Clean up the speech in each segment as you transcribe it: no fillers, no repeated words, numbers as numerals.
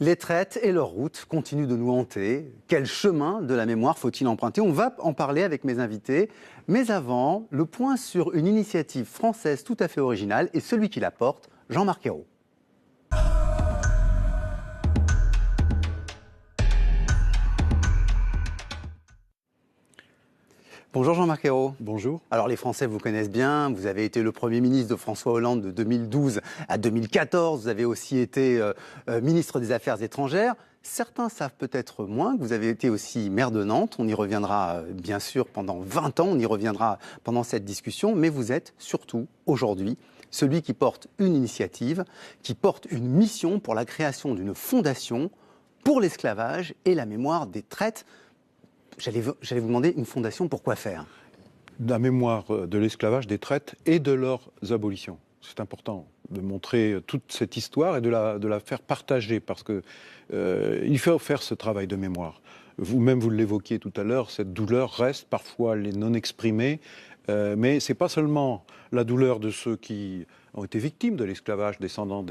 Les traites et leur route continuent de nous hanter. Quel chemin de la mémoire faut-il emprunter? On va en parler avec mes invités. Mais avant, le point sur une initiative française tout à fait originale et celui qui la porte, Jean-Marc Ayrault. Bonjour Jean-Marc Ayrault. Bonjour. Alors les Français vous connaissent bien, vous avez été le Premier ministre de François Hollande de 2012 à 2014, vous avez aussi été ministre des Affaires étrangères. Certains savent peut-être moins que vous avez été aussi maire de Nantes, on y reviendra bien sûr pendant 20 ans, on y reviendra pendant cette discussion, mais vous êtes surtout aujourd'hui celui qui porte une initiative, qui porte une mission pour la création d'une fondation pour l'esclavage et la mémoire des traites. J'allais vous demander une fondation, pour quoi faire? La mémoire de l'esclavage, des traites et de leurs abolitions. C'est important de montrer toute cette histoire et de la faire partager parce que il faut faire ce travail de mémoire. Vous-même, vous l'évoquiez tout à l'heure, cette douleur reste, parfois elle est non exprimée, mais ce n'est pas seulement la douleur de ceux qui ont été victimes de l'esclavage, descendants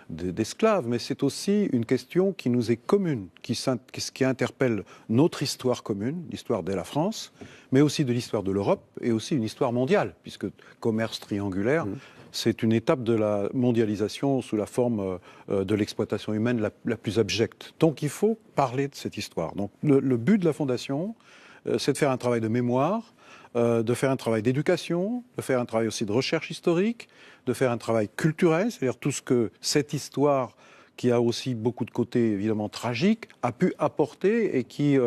d'esclaves, mais c'est aussi une question qui nous est commune, qui interpelle notre histoire commune, l'histoire de la France, mais aussi de l'histoire de l'Europe et aussi une histoire mondiale, puisque commerce triangulaire, c'est une étape de la mondialisation sous la forme de l'exploitation humaine la plus abjecte. Donc il faut parler de cette histoire. Donc le but de la Fondation, c'est de faire un travail de mémoire, de faire un travail d'éducation, de faire un travail aussi de recherche historique, de faire un travail culturel, c'est-à-dire tout ce que cette histoire, qui a aussi beaucoup de côtés évidemment tragiques, a pu apporter et qui,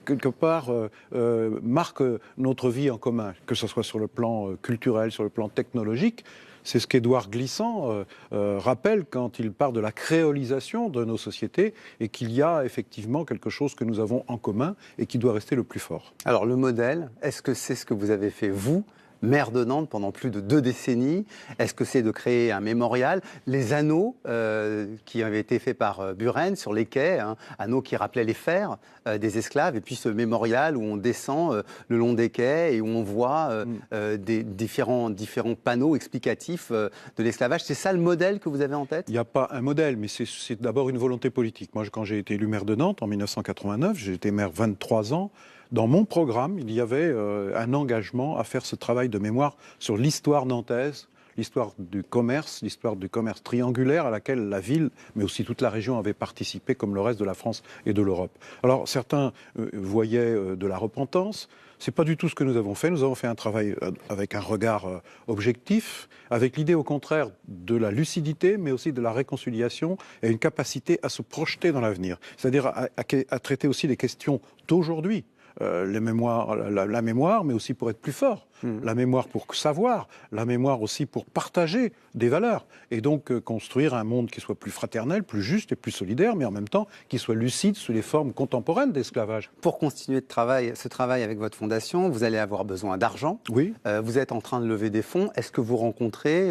quelque part, marque notre vie en commun, que ce soit sur le plan culturel, sur le plan technologique. C'est ce qu'Édouard Glissant rappelle quand il parle de la créolisation de nos sociétés et qu'il y a effectivement quelque chose que nous avons en commun et qui doit rester le plus fort. Alors le modèle, est-ce que c'est ce que vous avez fait vous, maire de Nantes pendant plus de 2 décennies? Est-ce que c'est de créer un mémorial? Les anneaux qui avaient été faits par Buren sur les quais, anneaux qui rappelaient les fers des esclaves, et puis ce mémorial où on descend le long des quais et où on voit des différents panneaux explicatifs de l'esclavage. C'est ça le modèle que vous avez en tête? Il n'y a pas un modèle, mais c'est d'abord une volonté politique. Moi, quand j'ai été élu maire de Nantes en 1989, j'ai été maire 23 ans, dans mon programme, il y avait un engagement à faire ce travail de mémoire sur l'histoire nantaise, l'histoire du commerce triangulaire à laquelle la ville, mais aussi toute la région avait participé comme le reste de la France et de l'Europe. Alors certains voyaient de la repentance. C'est pas du tout ce que nous avons fait. Nous avons fait un travail avec un regard objectif, avec l'idée au contraire de la lucidité, mais aussi de la réconciliation et une capacité à se projeter dans l'avenir. C'est-à-dire à traiter aussi les questions d'aujourd'hui. La mémoire, mais aussi pour être plus fort. La mémoire pour savoir, la mémoire aussi pour partager des valeurs. Et donc construire un monde qui soit plus fraternel, plus juste et plus solidaire, mais en même temps qui soit lucide sous les formes contemporaines d'esclavage. Pour continuer ce travail avec votre fondation, vous allez avoir besoin d'argent. Oui. Vous êtes en train de lever des fonds. Est-ce que vous rencontrez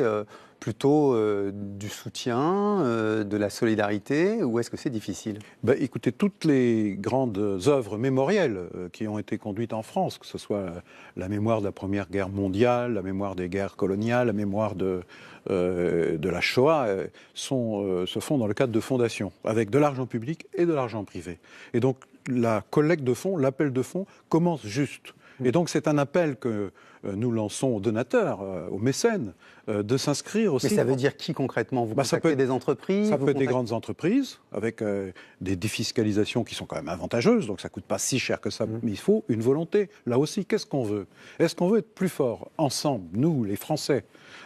plutôt du soutien, de la solidarité, ou est-ce que c'est difficile? Écoutez, toutes les grandes œuvres mémorielles qui ont été conduites en France, que ce soit la mémoire de la Première Guerre mondiale, la mémoire des guerres coloniales, la mémoire de la Shoah, se font dans le cadre de fondations, avec de l'argent public et de l'argent privé. Et donc la collecte de fonds, l'appel de fonds commence juste. Et donc c'est un appel que nous lançons aux donateurs, aux mécènes, de s'inscrire aussi. Mais ça veut dire qui concrètement? Vous contactez des entreprises? Ça peut être des grandes entreprises, avec des défiscalisations qui sont quand même avantageuses, donc ça ne coûte pas si cher que ça, mais il faut une volonté. Là aussi, qu'est-ce qu'on veut? Est-ce qu'on veut être plus forts, ensemble, nous, les Français,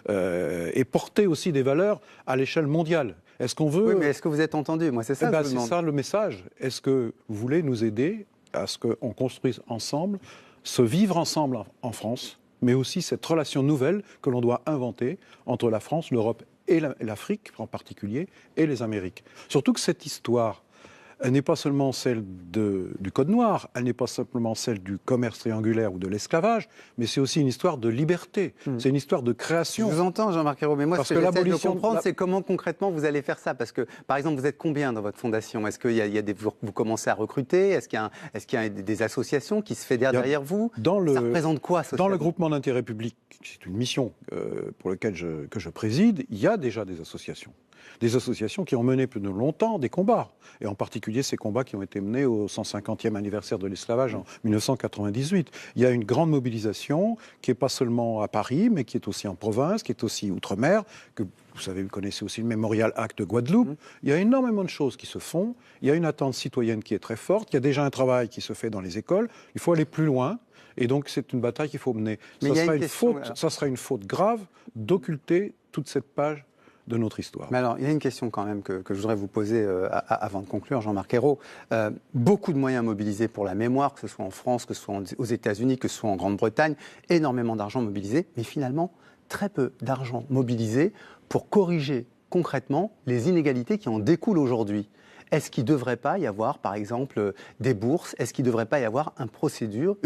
et porter aussi des valeurs à l'échelle mondiale? Est-ce qu'on veut... Oui, mais est-ce que vous êtes entendu? Moi, c'est ça que je vous demande. C'est ça le message. Est-ce que vous voulez nous aider à ce qu'on construise ensemble, se vivre ensemble en France, mais aussi cette relation nouvelle que l'on doit inventer entre la France, l'Europe et l'Afrique en particulier, et les Amériques. Surtout que cette histoire, elle n'est pas seulement celle du Code noir, elle n'est pas simplement celle du commerce triangulaire ou de l'esclavage, mais c'est aussi une histoire de liberté, c'est une histoire de création. Je vous entends, Jean-Marc Ayrault, mais moi, ce que j'essaie de comprendre, c'est comment concrètement vous allez faire ça. Parce que, par exemple, vous êtes combien dans votre fondation? Est-ce que vous commencez à recruter? Est-ce qu'il y a des associations qui se fédèrent derrière vous? Ça représente quoi, socialement? Dans le groupement d'intérêt public, c'est une mission pour laquelle que je préside, il y a déjà des associations. Des associations qui ont mené plus de longtemps des combats, et en particulier ces combats qui ont été menés au 150e anniversaire de l'esclavage en 1998. Il y a une grande mobilisation qui n'est pas seulement à Paris, mais qui est aussi en province, qui est aussi outre-mer, que vous savez, vous connaissez aussi le Mémorial Act de Guadeloupe. Il y a énormément de choses qui se font. Il y a une attente citoyenne qui est très forte. Il y a déjà un travail qui se fait dans les écoles. Il faut aller plus loin. Et donc, c'est une bataille qu'il faut mener. Ça sera une faute grave d'occulter toute cette page de notre histoire. Mais alors, il y a une question quand même que je voudrais vous poser avant de conclure, Jean-Marc Ayrault. Beaucoup de moyens mobilisés pour la mémoire, que ce soit en France, que ce soit aux États-Unis, que ce soit en Grande-Bretagne, énormément d'argent mobilisé, mais finalement, très peu d'argent mobilisé pour corriger concrètement les inégalités qui en découlent aujourd'hui. Est-ce qu'il ne devrait pas y avoir, par exemple, des bourses? Est-ce qu'il ne devrait pas y avoir une procédure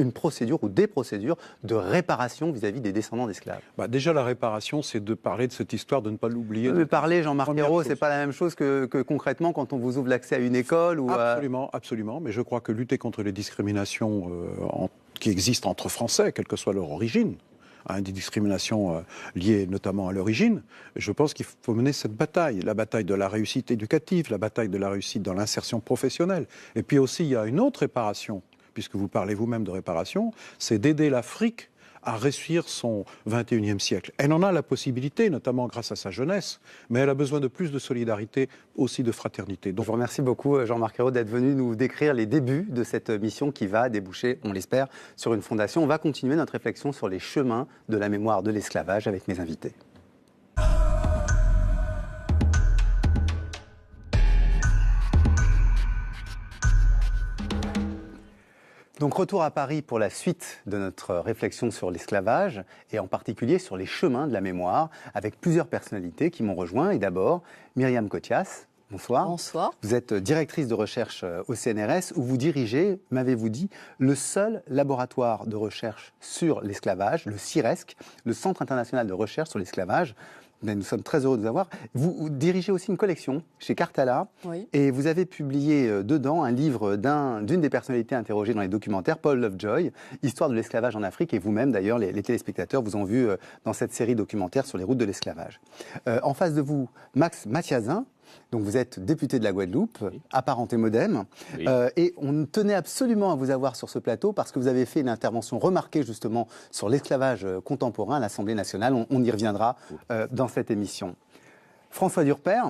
ou des procédures de réparation vis-à-vis des descendants d'esclaves? Déjà, la réparation, c'est de parler de cette histoire, de ne pas l'oublier. Mais parler, Jean-Marc Ayrault, ce n'est pas la même chose que concrètement quand on vous ouvre l'accès à une école ou Absolument, absolument. Mais je crois que lutter contre les discriminations qui existent entre Français, quelle que soit leur origine, des discriminations liées notamment à l'origine, je pense qu'il faut mener cette bataille, la bataille de la réussite éducative, la bataille de la réussite dans l'insertion professionnelle. Et puis aussi, il y a une autre réparation, puisque vous parlez vous-même de réparation, c'est d'aider l'Afrique à réussir son 21e siècle. Elle en a la possibilité, notamment grâce à sa jeunesse, mais elle a besoin de plus de solidarité, aussi de fraternité. Donc, je vous remercie beaucoup, Jean-Marc Ayrault, d'être venu nous décrire les débuts de cette mission qui va déboucher, on l'espère, sur une fondation. On va continuer notre réflexion sur les chemins de la mémoire de l'esclavage avec mes invités. Donc retour à Paris pour la suite de notre réflexion sur l'esclavage et en particulier sur les chemins de la mémoire avec plusieurs personnalités qui m'ont rejoint. Et d'abord, Myriam Cothias, bonsoir. Bonsoir. Vous êtes directrice de recherche au CNRS où vous dirigez, m'avez-vous dit, le seul laboratoire de recherche sur l'esclavage, le CIRESC, le Centre international de recherche sur l'esclavage. Nous sommes très heureux de vous avoir. Vous dirigez aussi une collection chez Cartala. Oui. Et vous avez publié dedans un livre d'une des personnalités interrogées dans les documentaires, Paul Lovejoy, Histoire de l'esclavage en Afrique. Et vous-même, d'ailleurs, les téléspectateurs vous ont vu dans cette série documentaire sur les routes de l'esclavage. En face de vous, Max Mathiazin. Donc vous êtes député de la Guadeloupe, oui. Apparenté Modem, oui. Et on tenait absolument à vous avoir sur ce plateau parce que vous avez fait une intervention remarquée justement sur l'esclavage contemporain à l'Assemblée nationale. On y reviendra dans cette émission. François Durper.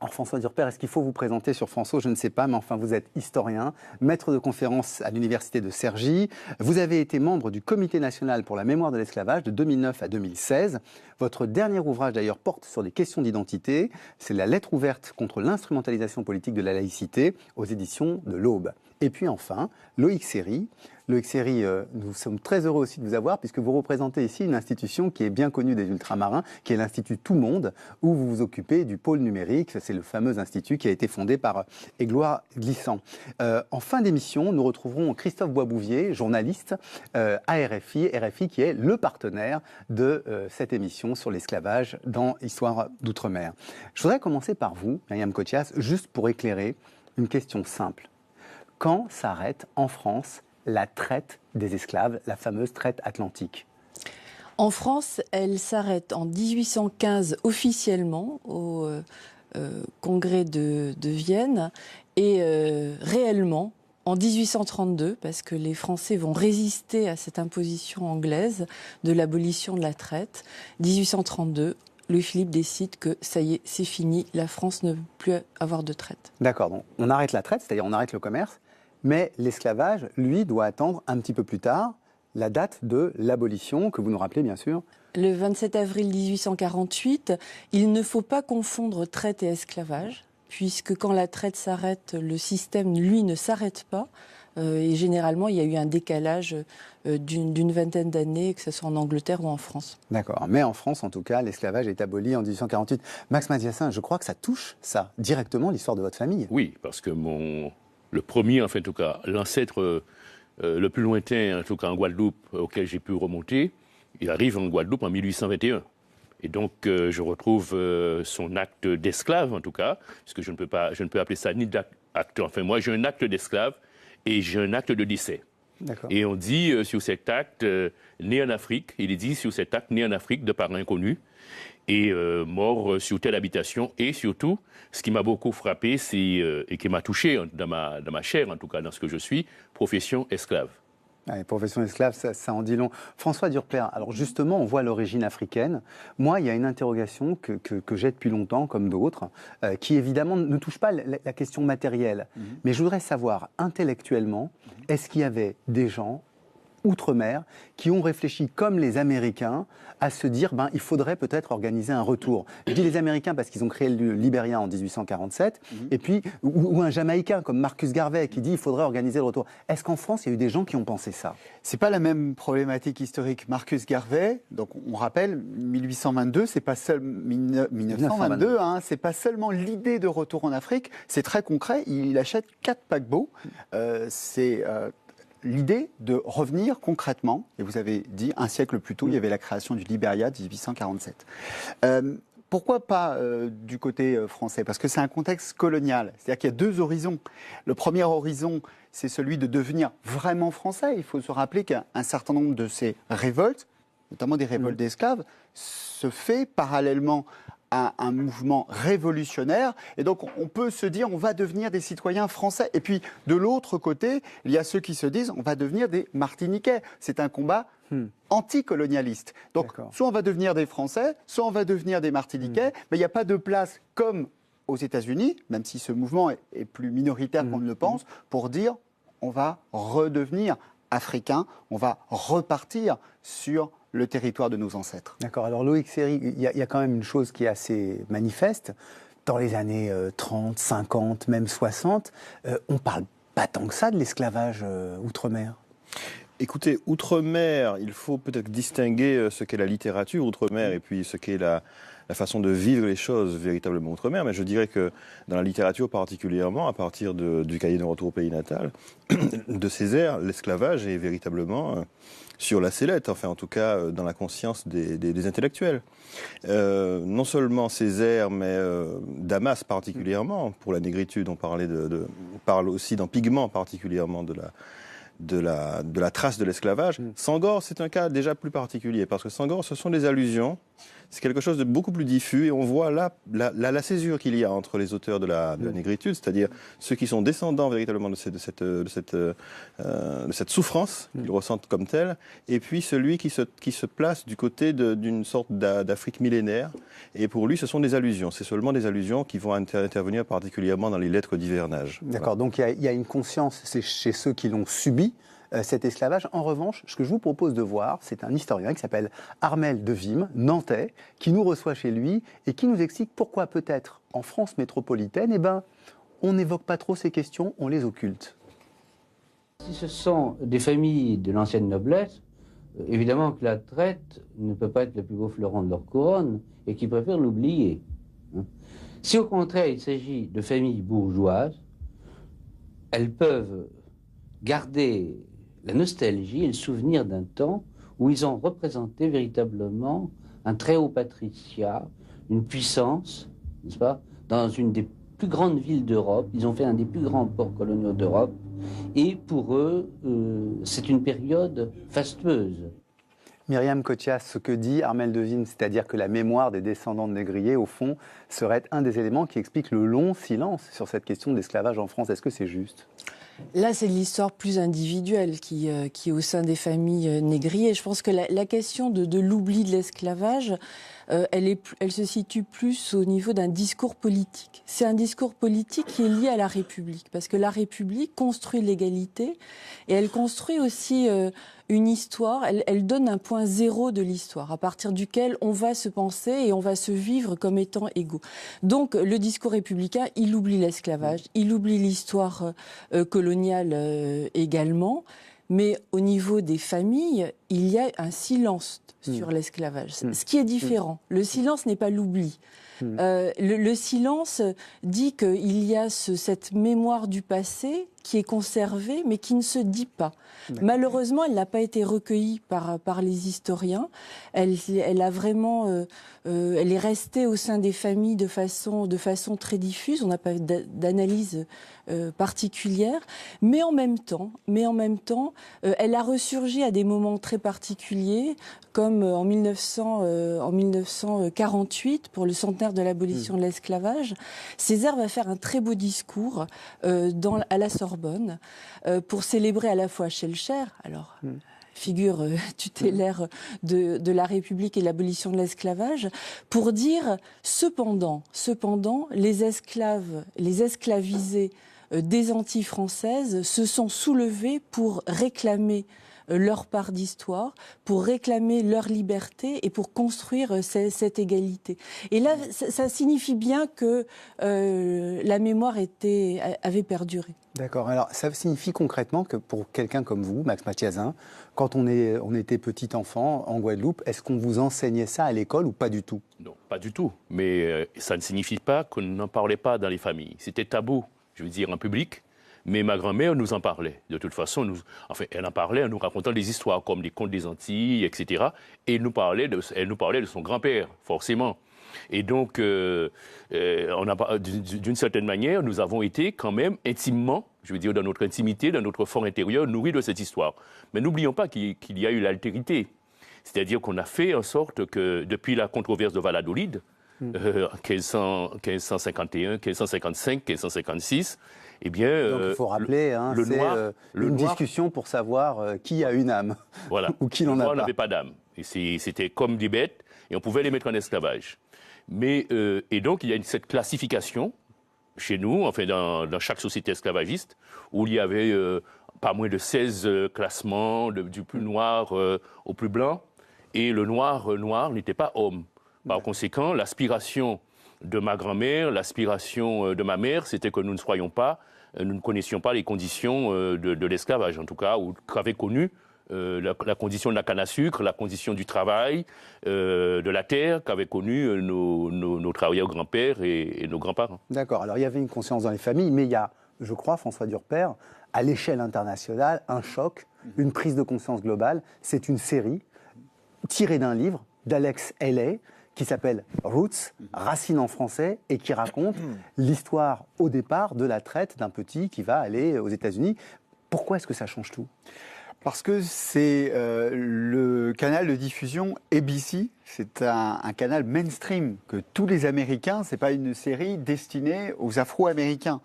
Alors François Durper, est-ce qu'il faut vous présenter sur François? Je ne sais pas, mais enfin vous êtes historien, maître de conférences à l'université de Cergy. Vous avez été membre du Comité national pour la mémoire de l'esclavage de 2009 à 2016. Votre dernier ouvrage d'ailleurs porte sur des questions d'identité. C'est la lettre ouverte contre l'instrumentalisation politique de la laïcité aux éditions de l'Aube. Et puis enfin, Loïc Serry. Loïc Serry, nous sommes très heureux aussi de vous avoir puisque vous représentez ici une institution qui est bien connue des ultramarins, qui est l'Institut Tout Monde, où vous vous occupez du pôle numérique. C'est le fameux institut qui a été fondé par Égloire Glissant. En fin d'émission, nous retrouverons Christophe Boisbouvier, journaliste à RFI qui est le partenaire de cette émission sur l'esclavage dans Histoire d'Outre-mer. Je voudrais commencer par vous, Myriam Cothias, juste pour éclairer une question simple. Quand s'arrête en France la traite des esclaves, la fameuse traite atlantique? En France, elle s'arrête en 1815 officiellement au congrès de Vienne et réellement en 1832 parce que les Français vont résister à cette imposition anglaise de l'abolition de la traite. 1832, Louis-Philippe décide que ça y est, c'est fini, la France ne veut plus avoir de traite. D'accord, donc on arrête la traite, c'est-à-dire on arrête le commerce. Mais l'esclavage, lui, doit attendre un petit peu plus tard la date de l'abolition, que vous nous rappelez bien sûr. Le 27 avril 1848, il ne faut pas confondre traite et esclavage, puisque quand la traite s'arrête, le système, lui, ne s'arrête pas. Et généralement, il y a eu un décalage d'une vingtaine d'années, que ce soit en Angleterre ou en France. D'accord. Mais en France, en tout cas, l'esclavage est aboli en 1848. Max Mathiassin, je crois que ça touche, ça, directement l'histoire de votre famille. Oui, parce que le premier, enfin, en tout cas, l'ancêtre le plus lointain, en tout cas en Guadeloupe, auquel j'ai pu remonter, il arrive en Guadeloupe en 1821. Et donc, je retrouve son acte d'esclave, en tout cas, parce que je ne peux appeler ça ni d'acte. Enfin, moi, j'ai un acte d'esclave et j'ai un acte de décès. Et on dit sur cet acte né en Afrique, il est dit sur cet acte né en Afrique de parents inconnus et mort sur telle habitation. Et surtout, ce qui m'a beaucoup frappé, et qui m'a touché dans ma chair, en tout cas dans ce que je suis, profession esclave. Ouais, profession esclave, ça en dit long. François Durper, alors justement, on voit l'origine africaine. Moi, il y a une interrogation que j'ai depuis longtemps, comme d'autres, qui évidemment ne touche pas la question matérielle. Mais je voudrais savoir, intellectuellement, est-ce qu'il y avait des gens outre-mer qui ont réfléchi comme les Américains à se dire il faudrait peut-être organiser un retour. Je dis les Américains parce qu'ils ont créé le Libéria en 1847 et puis ou un Jamaïcain comme Marcus Garvey qui dit il faudrait organiser le retour. Est-ce qu'en France il y a eu des gens qui ont pensé ça? C'est pas la même problématique historique. Marcus Garvey, donc on rappelle 1822, c'est pas seul 1922, c'est pas seulement l'idée de retour en Afrique, c'est très concret. Il achète 4 paquebots. C'est l'idée de revenir concrètement, et vous avez dit un siècle plus tôt, il y avait la création du Libéria 1847. Pourquoi pas du côté français? Parce que c'est un contexte colonial, c'est-à-dire qu'il y a 2 horizons. Le premier horizon, c'est celui de devenir vraiment français. Il faut se rappeler qu'un certain nombre de ces révoltes, notamment des révoltes d'esclaves, se fait parallèlement à un mouvement révolutionnaire, et donc on peut se dire on va devenir des citoyens français. Et puis de l'autre côté, il y a ceux qui se disent on va devenir des Martiniquais. C'est un combat anticolonialiste. Donc soit on va devenir des Français, soit on va devenir des Martiniquais, mais il n'y a pas de place comme aux États-Unis, même si ce mouvement est plus minoritaire qu'on ne le pense, pour dire on va redevenir africain, on va repartir sur le territoire de nos ancêtres. D'accord. Alors Loïc Seri, il y a quand même une chose qui est assez manifeste. Dans les années 30, 50, même 60, on ne parle pas tant que ça de l'esclavage outre-mer. Écoutez, outre-mer, il faut peut-être distinguer ce qu'est la littérature outre-mer et puis ce qu'est la façon de vivre les choses véritablement outre-mer. Mais je dirais que dans la littérature particulièrement, à partir du cahier de retour au pays natal, de Césaire, l'esclavage est véritablement sur la sellette, enfin en tout cas dans la conscience des intellectuels. Non seulement Césaire, mais Damas particulièrement, pour la négritude, on parle aussi dans Pygmalion particulièrement de la trace de l'esclavage. Senghor, c'est un cas déjà plus particulier, parce que Senghor, ce sont des allusions, c'est quelque chose de beaucoup plus diffus, et on voit là la césure qu'il y a entre les auteurs de la négritude, c'est-à-dire ceux qui sont descendants véritablement de cette souffrance qu'ils ressentent comme telle, et puis celui qui se place du côté d'une sorte d'Afrique millénaire, et pour lui, ce sont des allusions, c'est seulement des allusions qui vont intervenir particulièrement dans les lettres d'hivernage. D'accord, voilà. Donc il y a une conscience, c'est chez ceux qui l'ont subi, cet esclavage. En revanche, ce que je vous propose de voir, c'est un historien qui s'appelle Armel de Vim, nantais, qui nous reçoit chez lui et qui nous explique pourquoi peut-être en France métropolitaine, on n'évoque pas trop ces questions, on les occulte. Si ce sont des familles de l'ancienne noblesse, évidemment que la traite ne peut pas être le plus beau fleuron de leur couronne et qu'ils préfèrent l'oublier. Si au contraire il s'agit de familles bourgeoises, elles peuvent garder la nostalgie et le souvenir d'un temps où ils ont représenté véritablement un très haut patriciat, une puissance, n'est-ce pas, dans une des plus grandes villes d'Europe. Ils ont fait un des plus grands ports coloniaux d'Europe. Et pour eux, c'est une période fastueuse. Myriam Cothias, ce que dit Armel de Vim, c'est-à-dire que la mémoire des descendants de négriers, au fond, serait un des éléments qui explique le long silence sur cette question de l'esclavage en France. Est-ce que c'est juste ? Là, c'est l'histoire plus individuelle qui est au sein des familles négriers. Je pense que la question de l'oubli de l'esclavage, elle se situe plus au niveau d'un discours politique. C'est un discours politique qui est lié à la République, parce que la République construit l'égalité et elle construit aussi une histoire, elle donne un point zéro de l'histoire, à partir duquel on va se penser et on va se vivre comme étant égaux. Donc le discours républicain, il oublie l'esclavage, il oublie l'histoire coloniale également, mais au niveau des familles, il y a un silence sur l'esclavage, ce qui est différent. Le silence n'est pas l'oubli. Le silence dit qu'il y a cette mémoire du passé qui est conservée, mais qui ne se dit pas. Malheureusement, elle n'a pas été recueillie par les historiens. Elle a vraiment, elle est restée au sein des familles de façon très diffuse. On n'a pas d'analyse particulière, mais en même temps, elle a ressurgi à des moments très particuliers, comme en 1948 pour le centenaire de l'abolition de l'esclavage. Césaire va faire un très beau discours à la Sorbonne pour célébrer à la fois Schellcher, alors figure tutélaire de la République et de l'abolition de l'esclavage, pour dire cependant les esclavisés des Antilles françaises se sont soulevés pour réclamer leur part d'histoire, pour réclamer leur liberté et pour construire cette égalité. Et là, ça signifie bien que la mémoire avait perduré. D'accord. Alors, ça signifie concrètement que pour quelqu'un comme vous, Max Mathiazin, quand on était petit enfant en Guadeloupe, est-ce qu'on vous enseignait ça à l'école ou pas du tout? Non, pas du tout. Mais ça ne signifie pas qu'on n'en parlait pas dans les familles. C'était tabou, je veux dire, en public. Mais ma grand-mère nous en parlait. De toute façon, elle en parlait en nous racontant des histoires comme les contes des Antilles, etc. Et elle nous parlait de son grand-père, forcément. Et donc, d'une certaine manière, nous avons été quand même intimement, je veux dire dans notre intimité, dans notre fort intérieur, nourris de cette histoire. Mais n'oublions pas qu'il y a eu l'altérité. C'est-à-dire qu'on a fait en sorte que, depuis la controverse de Valladolid, 1551, 1555, 1556, eh bien, donc il faut rappeler, c'est une discussion pour savoir qui a une âme, voilà. ou qui n'en a pas. Le noir n'avait pas d'âme. C'était comme des bêtes, et on pouvait les mettre en esclavage. Mais, et donc, il y a cette classification chez nous, enfin dans chaque société esclavagiste, où il y avait pas moins de 16 classements, du plus noir au plus blanc, et le noir n'était pas homme. Par conséquent, l'aspiration de ma grand-mère, l'aspiration de ma mère, c'était que nous ne connaissions pas les conditions de l'esclavage, en tout cas, ou qu'avaient connu la condition de la canne à sucre, la condition du travail, de la terre, qu'avaient connu nos travailleurs grands-pères et nos grands-parents. D'accord. Alors, il y avait une conscience dans les familles, mais il y a, je crois, François Durper, à l'échelle internationale, un choc, une prise de conscience globale. C'est une série tirée d'un livre d'Alex Haley, qui s'appelle Roots, Racines en français, et qui raconte l'histoire au départ de la traite d'un petit qui va aller aux États-Unis. Pourquoi est-ce que ça change tout? Parce que c'est le canal de diffusion ABC, c'est un canal mainstream que tous les Américains, c'est pas une série destinée aux Afro-Américains.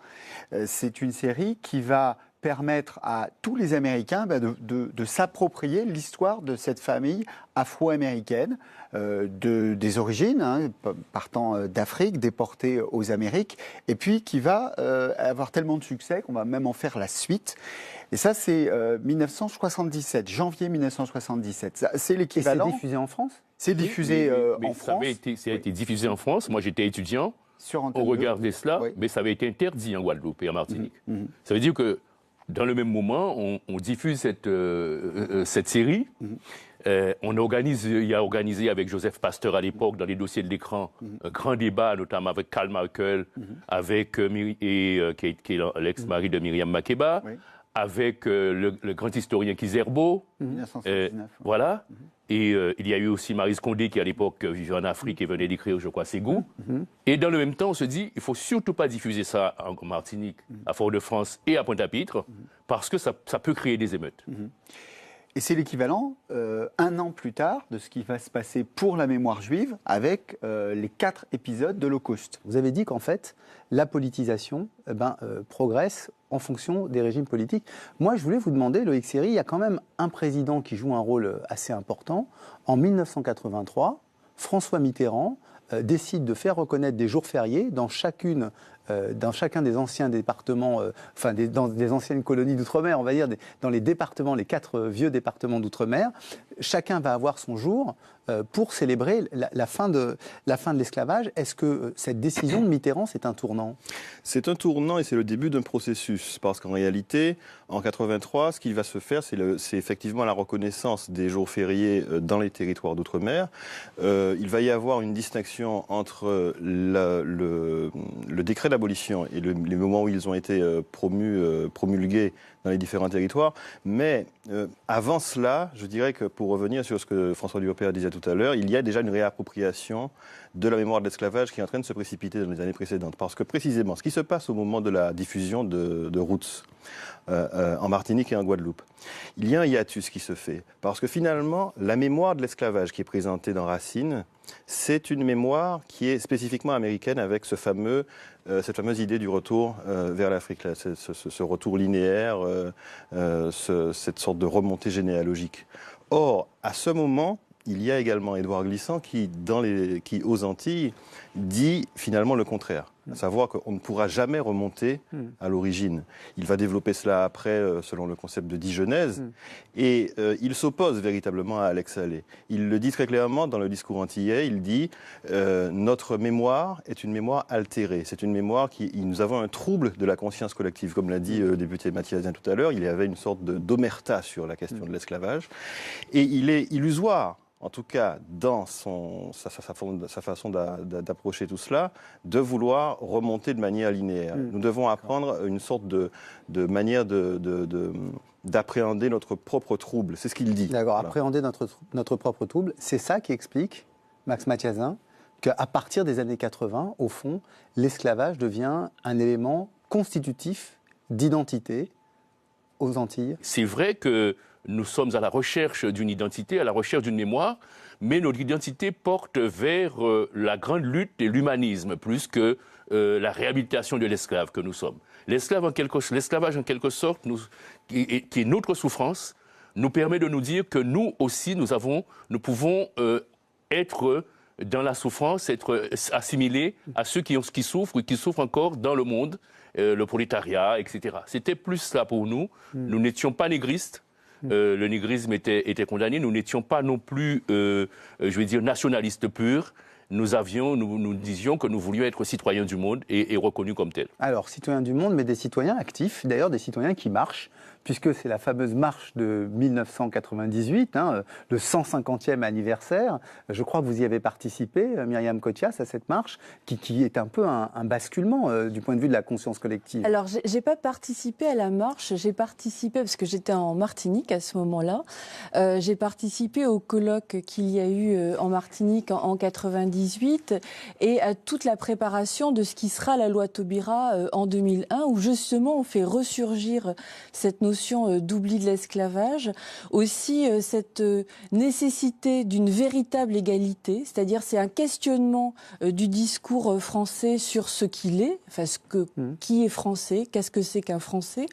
C'est une série qui va permettre à tous les Américains de s'approprier l'histoire de cette famille afro-américaine, des origines, partant d'Afrique, déportée aux Amériques, et puis qui va avoir tellement de succès qu'on va même en faire la suite. Et ça, c'est 1977, janvier 1977. C'est l'équivalent. Et c'est diffusé en France? C'est diffusé en ça France. Ça a été diffusé en France. Moi, j'étais étudiant. Sur on regardait cela, mais ça avait été interdit en Guadeloupe et en Martinique. Ça veut dire que dans le même moment, on diffuse cette série. On il a organisé avec Joseph Pasteur à l'époque, dans les dossiers de l'écran, un grand débat, notamment avec Karl Markel, avec qui est l'ex-mari de Myriam Makeba, avec le grand historien Kizerbo. 1979. Voilà. Et il y a eu aussi Maryse Condé, qui à l'époque vivait en Afrique et venait d'écrire, je crois, Ségou. Et dans le même temps, on se dit, il ne faut surtout pas diffuser ça en Martinique, à Fort-de-France et à Pointe-à-Pitre, parce que ça peut créer des émeutes. Et c'est l'équivalent, un an plus tard, de ce qui va se passer pour la mémoire juive avec les 4 épisodes de l'Holocauste. Vous avez dit qu'en fait, la politisation progresse en fonction des régimes politiques. Moi, je voulais vous demander, Loïc Siri, il y a quand même un président qui joue un rôle assez important. En 1983, François Mitterrand décide de faire reconnaître des jours fériés dans chacun des anciens départements, dans des anciennes colonies d'outre-mer, on va dire, dans les départements, les 4 vieux départements d'outre-mer. Chacun va avoir son jour pour célébrer la fin de l'esclavage. Est-ce que cette décision de Mitterrand, c'est un tournant? C'est un tournant et c'est le début d'un processus. Parce qu'en réalité, en 83, ce qui va se faire, c'est effectivement la reconnaissance des jours fériés dans les territoires d'outre-mer. Il va y avoir une distinction entre le décret l'abolition et les moments où ils ont été promulgués dans les différents territoires. Mais avant cela, je dirais que pour revenir sur ce que François Dupér disait tout à l'heure, il y a déjà une réappropriation de la mémoire de l'esclavage qui est en train de se précipiter dans les années précédentes. Parce que précisément, ce qui se passe au moment de la diffusion de Roots en Martinique et en Guadeloupe, il y a un hiatus qui se fait. Parce que finalement, la mémoire de l'esclavage qui est présentée dans Racine, c'est une mémoire qui est spécifiquement américaine avec cette fameuse idée du retour vers l'Afrique, ce retour linéaire, cette sorte de remontée généalogique. Or, à ce moment, il y a également Édouard Glissant qui, aux Antilles, dit finalement le contraire. À savoir qu'on ne pourra jamais remonter à l'origine. Il va développer cela après, selon le concept de digenèse, et il s'oppose véritablement à Alex Haley. Il le dit très clairement dans le discours antillais, il dit « Notre mémoire est une mémoire altérée. C'est une mémoire nous avons un trouble de la conscience collective. » Comme l'a dit le député Mathiasien tout à l'heure, il y avait une sorte d'omerta sur la question de l'esclavage. Et il est illusoire, en tout cas dans sa façon d'approcher tout cela, de vouloir remonter de manière linéaire. Nous devons apprendre une sorte de manière d'appréhender notre propre trouble. C'est ce qu'il dit. D'accord, voilà. Appréhender notre propre trouble, c'est ça qui explique, Max Mathiasin, qu'à partir des années 80, au fond, l'esclavage devient un élément constitutif d'identité aux Antilles. C'est vrai que nous sommes à la recherche d'une identité, à la recherche d'une mémoire, mais notre identité porte vers la grande lutte et l'humanisme, plus que la réhabilitation de l'esclave que nous sommes. L'esclavage, en quelque sorte, qui est notre souffrance, nous permet de nous dire que nous aussi, nous pouvons être dans la souffrance, être assimilés à ceux qui souffrent et qui souffrent encore dans le monde, le prolétariat, etc. C'était plus ça pour nous. Nous n'étions pas négristes. Le négrisme était condamné. Nous n'étions pas non plus, nationalistes purs. Nous disions que nous voulions être citoyens du monde et reconnus comme tels. Alors, citoyens du monde, mais des citoyens actifs, d'ailleurs des citoyens qui marchent, puisque c'est la fameuse marche de 1998, le 150e anniversaire. Je crois que vous y avez participé, Myriam Cothias, à cette marche, qui est un peu un basculement du point de vue de la conscience collective. Alors, j'ai pas participé à la marche, j'ai participé, parce que j'étais en Martinique à ce moment-là, j'ai participé au colloque qu'il y a eu en Martinique en 98 et à toute la préparation de ce qui sera la loi Taubira en 2001, où justement on fait ressurgir cette notion d'oubli de l'esclavage, aussi cette nécessité d'une véritable égalité, c'est-à-dire c'est un questionnement du discours français sur ce qu'il est, enfin qui est français, qu'est-ce que c'est qu'un Français.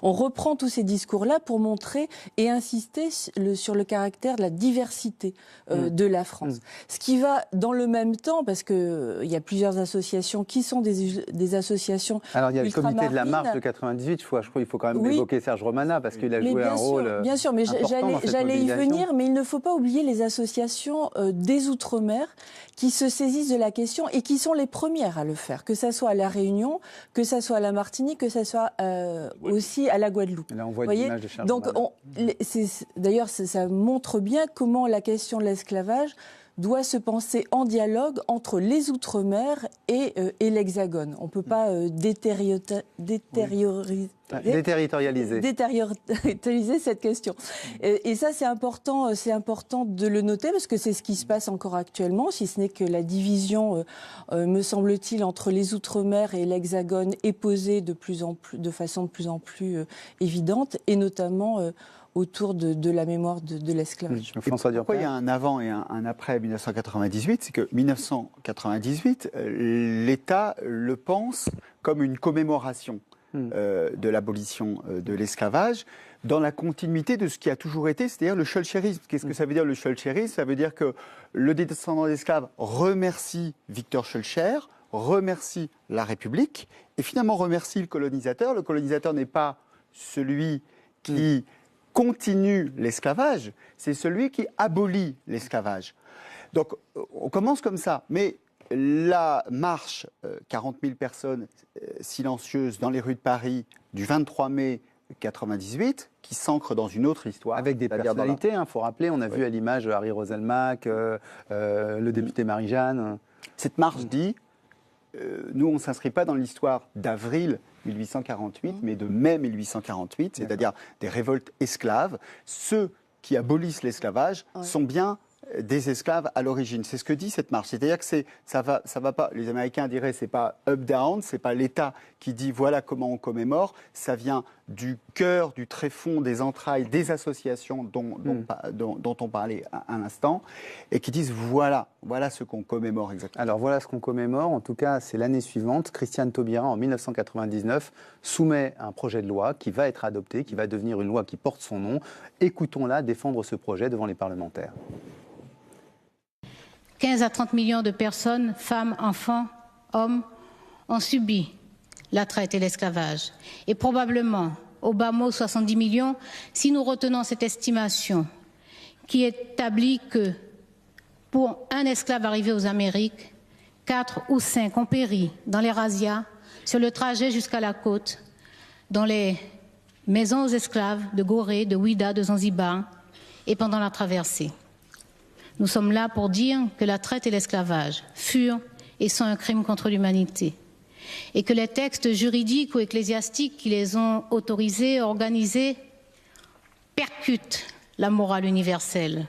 On reprend tous ces discours-là pour montrer et insister sur le caractère de la diversité de la France. Ce qui va dans le même temps, parce qu'il y a plusieurs associations qui sont des associations. Alors il y a le comité de la marche de 98, je crois qu'il faut quand même évoquer Serge Romana, parce qu'il a joué un rôle bien sûr, mais j'allais y venir, mais il ne faut pas oublier les associations des Outre-mer qui se saisissent de la question et qui sont les premières à le faire, que ça soit à La Réunion, que ça soit à la Martinique, que ça soit aussi à la Guadeloupe. Et là, on voit une image de Serge Donc, d'ailleurs, ça montre bien comment la question de l'esclavage doit se penser en dialogue entre les Outre-mer et l'Hexagone. On ne peut pas déterritorialiser cette question. Et ça, c'est important de le noter parce que c'est ce qui se passe encore actuellement, si ce n'est que la division, me semble-t-il, entre les Outre-mer et l'Hexagone est posée de façon de plus en plus évidente, et notamment autour de la mémoire de l'esclavage. Pourquoi il y a un avant et un après 1998 ? C'est que 1998, l'État le pense comme une commémoration de l'abolition de l'esclavage, dans la continuité de ce qui a toujours été, c'est-à-dire le schulcherisme. Qu'est-ce que ça veut dire le schulcherisme ? Ça veut dire que le descendant d'esclaves remercie Victor Schulcher, remercie la République, et finalement remercie le colonisateur. Le colonisateur n'est pas celui qui continue l'esclavage, c'est celui qui abolit l'esclavage. Donc on commence comme ça, mais la marche, 40 000 personnes silencieuses dans les rues de Paris du 23 mai 1998, qui s'ancre dans une autre histoire. Avec des personnalités, il faut rappeler, on a vu à l'image Harry Roselmack, le député Marie-Jeanne. Cette marche dit nous, on ne s'inscrit pas dans l'histoire d'avril 1848, mais de mai 1848, c'est-à-dire des révoltes esclaves. Ceux qui abolissent l'esclavage sont bien des esclaves à l'origine. C'est ce que dit cette marche. C'est-à-dire que ça va pas. Les Américains diraient c'est pas up-down, c'est pas l'État qui dit voilà comment on commémore. Ça vient du cœur, du tréfonds, des entrailles, des associations dont on parlait à l'instant, et qui disent voilà ce qu'on commémore exactement. Alors voilà ce qu'on commémore. En tout cas, c'est l'année suivante. Christiane Taubira, en 1999, soumet un projet de loi qui va être adopté, qui va devenir une loi qui porte son nom. Écoutons-la défendre ce projet devant les parlementaires. 15 à 30 millions de personnes, femmes, enfants, hommes, ont subi la traite et l'esclavage. Et probablement, au bas mot, 70 millions, si nous retenons cette estimation qui établit que pour un esclave arrivé aux Amériques, 4 ou 5 ont péri dans les razzias, sur le trajet jusqu'à la côte, dans les maisons aux esclaves de Gorée, de Ouida, de Zanzibar, et pendant la traversée. Nous sommes là pour dire que la traite et l'esclavage furent et sont un crime contre l'humanité et que les textes juridiques ou ecclésiastiques qui les ont autorisés, organisés, percutent la morale universelle.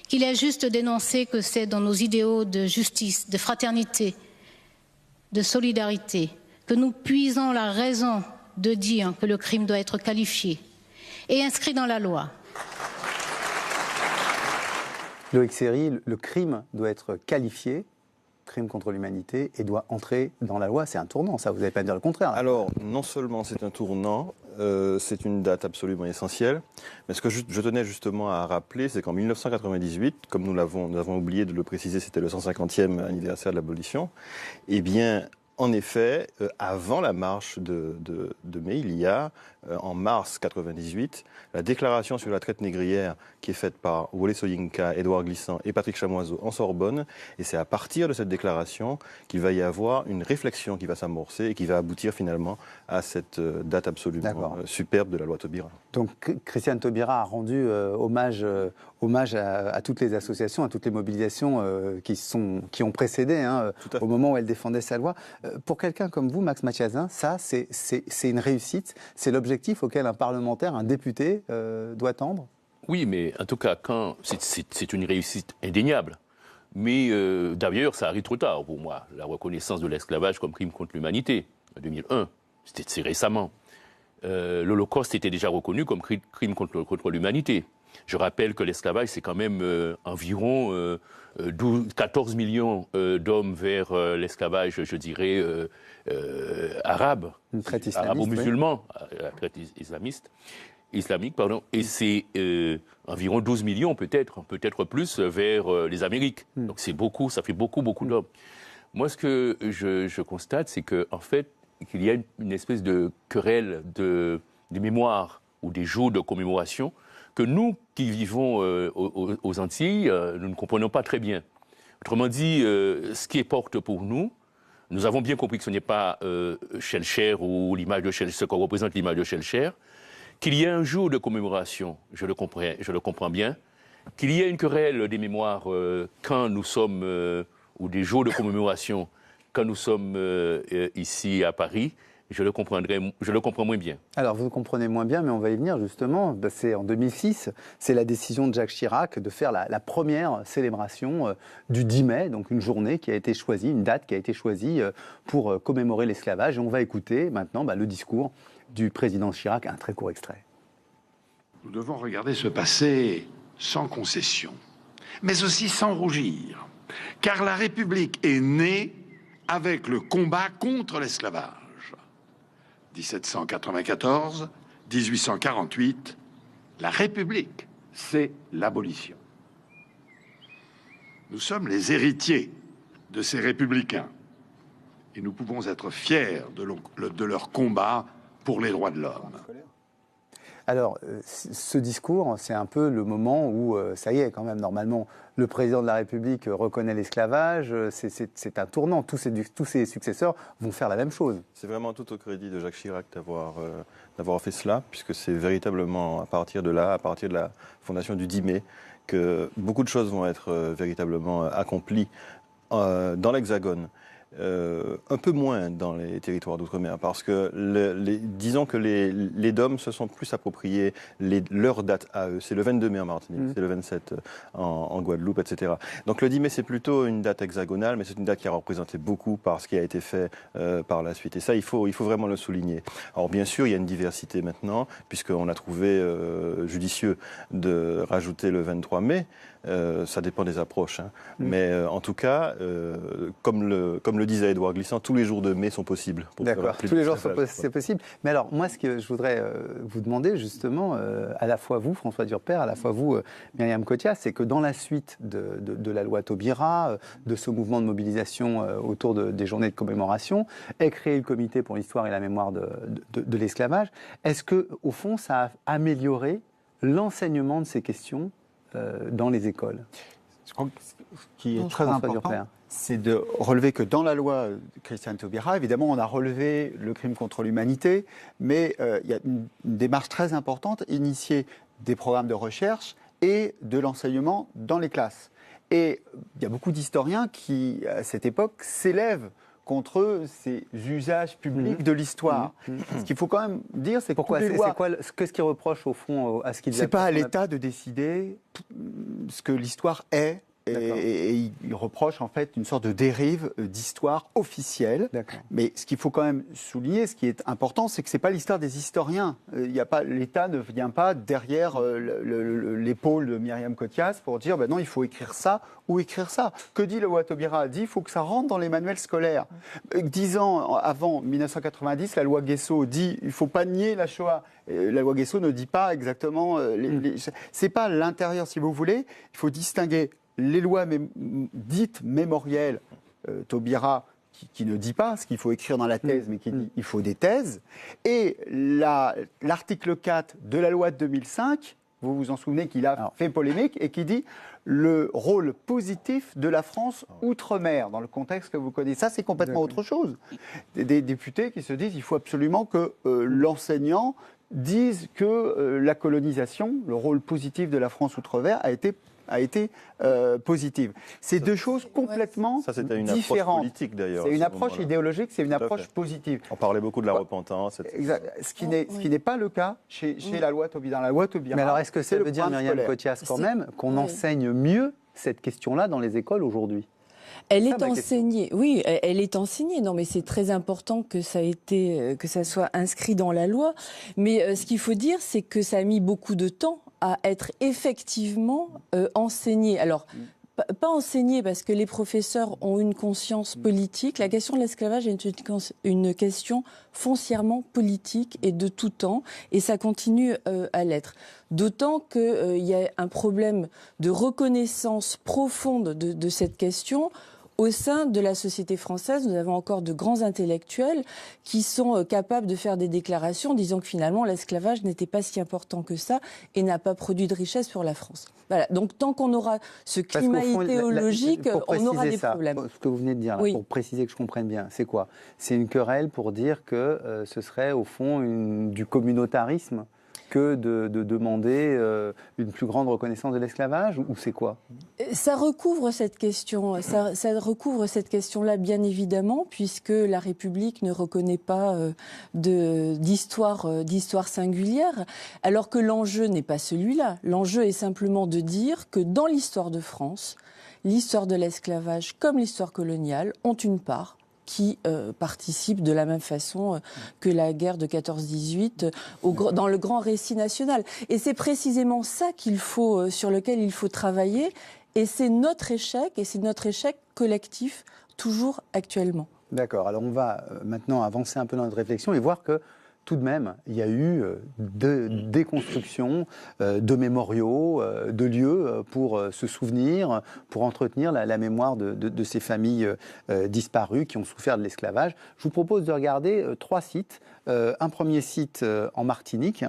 Qu'il est juste d'énoncer que c'est dans nos idéaux de justice, de fraternité, de solidarité, que nous puisons la raison de dire que le crime doit être qualifié et inscrit dans la loi. Loïc Serry, le crime doit être qualifié, crime contre l'humanité, et doit entrer dans la loi. C'est un tournant, ça, vous n'allez pas dire le contraire. Là. Alors, non seulement c'est un tournant, c'est une date absolument essentielle, mais ce que je tenais justement à rappeler, c'est qu'en 1998, comme nous avons oublié de le préciser, c'était le 150e anniversaire de l'abolition, eh bien, en effet, avant la marche de mai, il y a, en mars 98, la déclaration sur la traite négrière qui est faite par Wole Soyinka, Édouard Glissant et Patrick Chamoiseau en Sorbonne. Et c'est à partir de cette déclaration qu'il va y avoir une réflexion qui va s'amorcer et qui va aboutir finalement à cette date absolument superbe de la loi Taubira. Donc Christiane Taubira a rendu hommage à toutes les associations, à toutes les mobilisations qui ont précédé au moment où elle défendait sa loi. Pour quelqu'un comme vous, Max Mathiazin, ça c'est une réussite, c'est l'objectif auquel un parlementaire, un député doit tendre? Oui, mais en tout cas, c'est une réussite indéniable. Mais d'ailleurs, ça arrive trop tard pour moi. La reconnaissance de l'esclavage comme crime contre l'humanité, en 2001, c'est récemment. L'Holocauste était déjà reconnu comme crime contre l'humanité. Je rappelle que l'esclavage, c'est quand même environ 14 millions d'hommes vers l'esclavage, je dirais, arabe, arabo-musulman, la traite islamique, pardon, et c'est environ 12 millions peut-être plus vers les Amériques. Donc c'est beaucoup, ça fait beaucoup d'hommes. Moi, ce que je constate, c'est qu'en fait, qu'il y a une espèce de querelle de mémoire ou des jours de commémoration que nous qui vivons aux Antilles, nous ne comprenons pas très bien. Autrement dit, ce qui importe pour nous, nous avons bien compris que ce n'est pas Schellcher ou l'image de Schellcher, ce qu'on représente l'image de Schellcher, qu'il y ait un jour de commémoration, je le comprends bien, qu'il y ait une querelle des mémoires quand nous sommes, ou des jours de commémoration quand nous sommes ici à Paris, je le comprends moins bien. Alors, vous le comprenez moins bien, mais on va y venir justement. C'est en 2006, c'est la décision de Jacques Chirac de faire la première célébration du 10 mai, donc une journée qui a été choisie, une date qui a été choisie pour commémorer l'esclavage. Et on va écouter maintenant le discours du président Chirac, un très court extrait. Nous devons regarder ce passé sans concession, mais aussi sans rougir, car la République est née avec le combat contre l'esclavage. 1794, 1848, la République, c'est l'abolition. Nous sommes les héritiers de ces républicains et nous pouvons être fiers de leur combat pour les droits de l'homme. Alors, ce discours, c'est un peu le moment où, ça y est, quand même, normalement, le président de la République reconnaît l'esclavage, c'est un tournant. Tous ses successeurs vont faire la même chose. C'est vraiment tout au crédit de Jacques Chirac d'avoir fait cela, puisque c'est véritablement à partir de là, à partir de la fondation du 10 mai, que beaucoup de choses vont être véritablement accomplies dans l'Hexagone. un peu moins dans les territoires d'outre-mer, parce que disons que les DOM se sont plus appropriés leur date à eux. C'est le 22 mai en Martinique, c'est le 27 en Guadeloupe, etc. Donc le 10 mai, c'est plutôt une date hexagonale, mais c'est une date qui a représenté beaucoup par ce qui a été fait par la suite. Et ça, il faut vraiment le souligner. Alors bien sûr, il y a une diversité maintenant, puisqu'on a trouvé judicieux de rajouter le 23 mai. Ça dépend des approches. Hein. Mais en tout cas, comme le disait Édouard Glissant, tous les jours de mai sont possibles. D'accord, tous les jours c'est possible. Mais alors, moi, ce que je voudrais vous demander, justement, à la fois vous, François Durper, à la fois vous, Myriam Cottias, c'est que dans la suite de la loi Taubira, de ce mouvement de mobilisation autour des journées de commémoration, est créé le comité pour l'histoire et la mémoire de l'esclavage. Est-ce que, au fond, ça a amélioré l'enseignement de ces questions dans les écoles? Je crois que ce qui est très important, c'est de relever que dans la loi Christiane Taubira, évidemment, on a relevé le crime contre l'humanité, mais il y a une démarche très importante, initier des programmes de recherche et de l'enseignement dans les classes. Et il y a beaucoup d'historiens qui, à cette époque, s'élèvent contre ces usages publics de l'histoire. Ce qu'il faut quand même dire, c'est que pourquoi qu'est-ce qu'ils reprochent au fond à ce qu'ils... C'est pas à l'État de décider ce que l'histoire est. Et il reproche en fait une sorte de dérive d'histoire officielle. Mais ce qu'il faut quand même souligner, ce qui est important, c'est que c'est pas l'histoire des historiens. L'État ne vient pas derrière l'épaule de Myriam Cottias pour dire non, il faut écrire ça ou écrire ça. Que dit le loi Taubira? Il faut que ça rentre dans les manuels scolaires. 10 ans avant 1990, la loi Guesso dit il faut pas nier la Shoah. La loi Guesso ne dit pas exactement. C'est pas l'intérieur, si vous voulez. Il faut distinguer les lois dites mémorielles, Taubira, qui ne dit pas ce qu'il faut écrire dans la thèse, mais qui dit qu'il faut des thèses, et l'article 4 de la loi de 2005, vous vous en souvenez qu'il a fait polémique, et qui dit le rôle positif de la France outre-mer, dans le contexte que vous connaissez. Ça, c'est complètement autre chose. Des députés qui se disent qu'il faut absolument que l'enseignant dise que la colonisation, le rôle positif de la France outre-mer a été positive. C'est deux choses complètement ça, c'était une différentes. Approche politique, d'ailleurs. C'est une approche idéologique, c'est une approche positive. On parlait beaucoup de la repentance, etc. Exact. Ce qui n'est pas le cas chez la loi Taubira. Dans la loi Taubira. Mais alors, est-ce que ça veut dire, Myriam Cottias, quand même, qu'on enseigne mieux cette question-là dans les écoles aujourd'hui? Elle est enseignée, oui, elle est enseignée. Non, mais c'est très important que ça soit inscrit dans la loi. Mais ce qu'il faut dire, c'est que ça a mis beaucoup de temps à être effectivement enseigné. Alors, pas enseigné parce que les professeurs ont une conscience politique. La question de l'esclavage est une question foncièrement politique et de tout temps, et ça continue à l'être. D'autant qu'il y a un problème de reconnaissance profonde de cette question. Au sein de la société française, nous avons encore de grands intellectuels qui sont capables de faire des déclarations disant que finalement l'esclavage n'était pas si important que ça et n'a pas produit de richesse pour la France. Voilà. Donc tant qu'on aura ce climat idéologique, on aura des problèmes. Ce que vous venez de dire, là, pour préciser que je comprenne bien, c'est quoi? C'est une querelle pour dire que ce serait au fond du communautarisme que de demander une plus grande reconnaissance de l'esclavage, ou c'est quoi? Ça recouvre cette question, ça recouvre cette question-là, bien évidemment, puisque la République ne reconnaît pas d'histoire singulière, alors que l'enjeu n'est pas celui-là. L'enjeu est simplement de dire que dans l'histoire de France, l'histoire de l'esclavage comme l'histoire coloniale ont une part qui participent de la même façon que la guerre de 14-18 dans le grand récit national. Et c'est précisément ça sur lequel il faut travailler, et c'est notre échec collectif, toujours actuellement. D'accord, alors on va maintenant avancer un peu dans notre réflexion et voir que tout de même, il y a eu des constructions de mémoriaux, de lieux pour se souvenir, pour entretenir la mémoire de ces familles disparues qui ont souffert de l'esclavage. Je vous propose de regarder 3 sites. Un premier site en Martinique,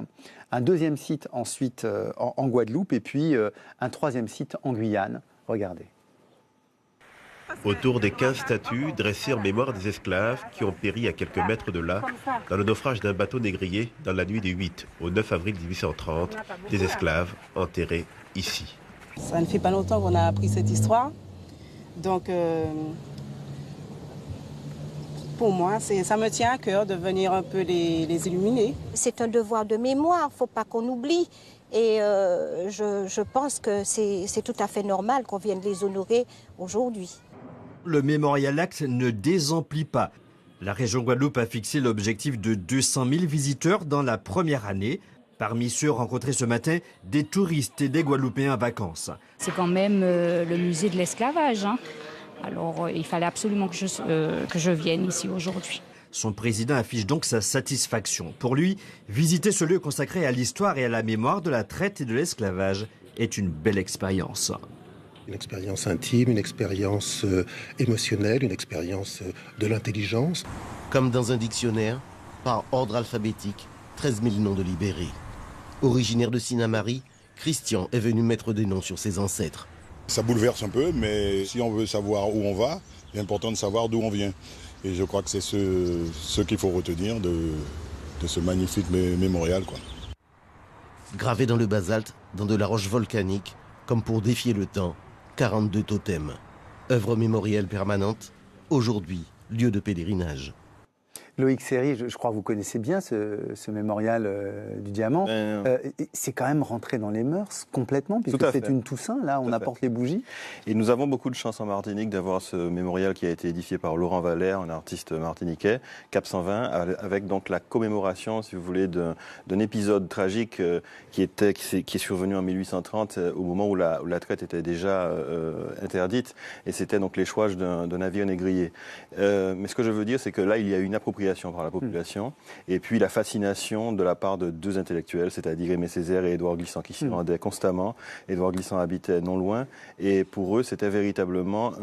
un deuxième site ensuite en Guadeloupe et puis un troisième site en Guyane. Regardez. Autour des 15 statues dressées en mémoire des esclaves qui ont péri à quelques mètres de là, dans le naufrage d'un bateau négrier dans la nuit du 8 au 9 avril 1830, des esclaves enterrés ici. Ça ne fait pas longtemps qu'on a appris cette histoire, donc pour moi, ça me tient à cœur de venir un peu les illuminer. C'est un devoir de mémoire, il ne faut pas qu'on oublie. Et je pense que c'est tout à fait normal qu'on vienne les honorer aujourd'hui. Le Memorial Act ne désemplit pas. La région Guadeloupe a fixé l'objectif de 200 000 visiteurs dans la première année. Parmi ceux rencontrés ce matin, des touristes et des Guadeloupéens en vacances. C'est quand même le musée de l'esclavage. Hein. Alors il fallait absolument que je vienne ici aujourd'hui. Son président affiche donc sa satisfaction. Pour lui, visiter ce lieu consacré à l'histoire et à la mémoire de la traite et de l'esclavage est une belle expérience. Une expérience intime, une expérience émotionnelle, une expérience de l'intelligence. Comme dans un dictionnaire, par ordre alphabétique, 13 000 noms de libérés. Originaire de Sinamari, Christian est venu mettre des noms sur ses ancêtres. Ça bouleverse un peu, mais si on veut savoir où on va, c'est important de savoir d'où on vient. Et je crois que c'est ce qu'il faut retenir de ce magnifique mémorial, quoi. Gravé dans le basalte, dans de la roche volcanique, comme pour défier le temps, 42 totems. Œuvre mémorielle permanente, aujourd'hui lieu de pèlerinage. Loïc Serry, je crois que vous connaissez bien ce mémorial du diamant. C'est quand même rentré dans les mœurs complètement, puisque c'est une Toussaint, là, on apporte les bougies. Et nous avons beaucoup de chance en Martinique d'avoir ce mémorial qui a été édifié par Laurent Valère, un artiste martiniquais, Cap 120, avec donc la commémoration, si vous voulez, d'un épisode tragique qui est survenu en 1830, au moment où la traite était déjà interdite, et c'était donc l'échouage d'un navire négrier. Mais ce que je veux dire, c'est que là, il y a une appropriation par la population, et puis la fascination de la part de deux intellectuels, c'est-à-dire Aimé Césaire et Édouard Glissant, qui s'y rendaient constamment. Édouard Glissant habitait non loin, et pour eux, c'était véritablement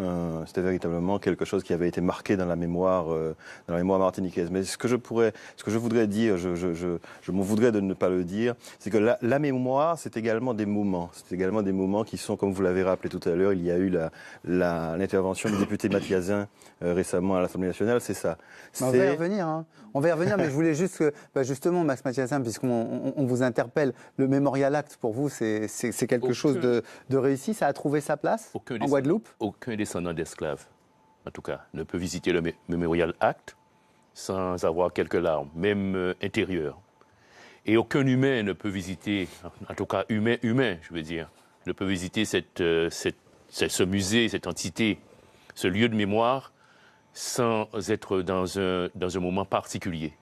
quelque chose qui avait été marqué dans la mémoire martiniquaise. Mais ce que je voudrais dire, je m'en voudrais de ne pas le dire, c'est que la mémoire, c'est également des moments. C'est également des moments qui sont, comme vous l'avez rappelé tout à l'heure, il y a eu l'intervention du député Mathiazin récemment à l'Assemblée nationale, c'est ça. On va y revenir, hein. On va y revenir, mais je voulais juste que, justement, Max Mathiazin, puisqu'on vous interpelle, le Memorial Act, pour vous, c'est quelque chose de réussi. Ça a trouvé sa place en Guadeloupe? Aucun descendant d'esclaves, en tout cas, ne peut visiter le Memorial Act sans avoir quelques larmes, même intérieures. Et aucun humain ne peut visiter, en tout cas humain, je veux dire, ne peut visiter ce musée, cette entité, ce lieu de mémoire, sans être dans un moment particulier.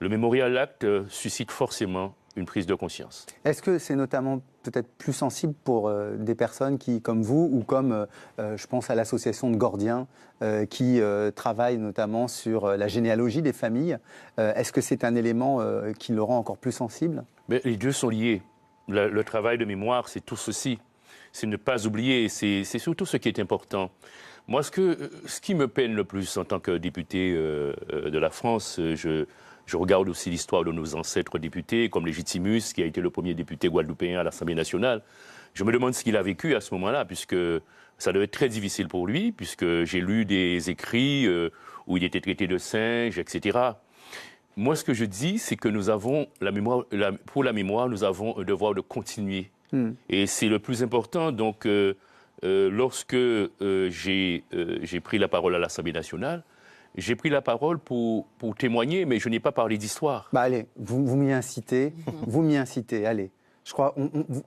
Le Memorial Act suscite forcément une prise de conscience. Est-ce que c'est notamment peut-être plus sensible pour des personnes qui, comme vous, ou comme, je pense à l'association de Gordiens, qui travaille notamment sur la généalogie des familles, est-ce que c'est un élément qui le rend encore plus sensible? Mais les deux sont liés. Le travail de mémoire, c'est tout ceci. C'est ne pas oublier, c'est surtout ce qui est important. Moi, ce qui me peine le plus en tant que député de la France, je regarde aussi l'histoire de nos ancêtres députés, comme Légitimus, qui a été le premier député guadeloupéen à l'Assemblée nationale. Je me demande ce qu'il a vécu à ce moment-là, puisque ça devait être très difficile pour lui, puisque j'ai lu des écrits où il était traité de singe, etc. Moi, ce que je dis, c'est que nous avons pour la mémoire, nous avons un devoir de continuer. Et c'est le plus important. Donc, lorsque j'ai pris la parole à l'Assemblée nationale, j'ai pris la parole pour témoigner, mais je n'ai pas parlé d'histoire. Allez, vous m'y incitez, allez. Je crois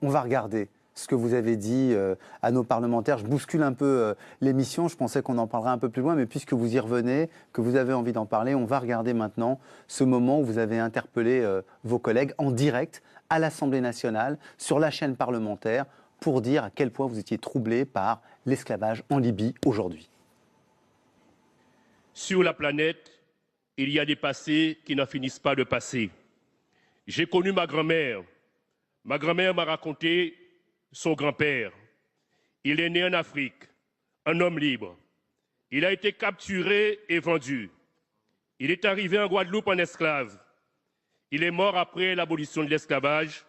on va regarder ce que vous avez dit à nos parlementaires. Je bouscule un peu l'émission, je pensais qu'on en parlerait un peu plus loin, mais puisque vous y revenez, que vous avez envie d'en parler, on va regarder maintenant ce moment où vous avez interpellé vos collègues en direct à l'Assemblée nationale, sur la chaîne parlementaire, pour dire à quel point vous étiez troublés par l'esclavage en Libye aujourd'hui. Sur la planète, il y a des passés qui n'en finissent pas de passer. J'ai connu ma grand-mère. Ma grand-mère m'a raconté son grand-père. Il est né en Afrique, un homme libre. Il a été capturé et vendu. Il est arrivé en Guadeloupe en esclave. Il est mort après l'abolition de l'esclavage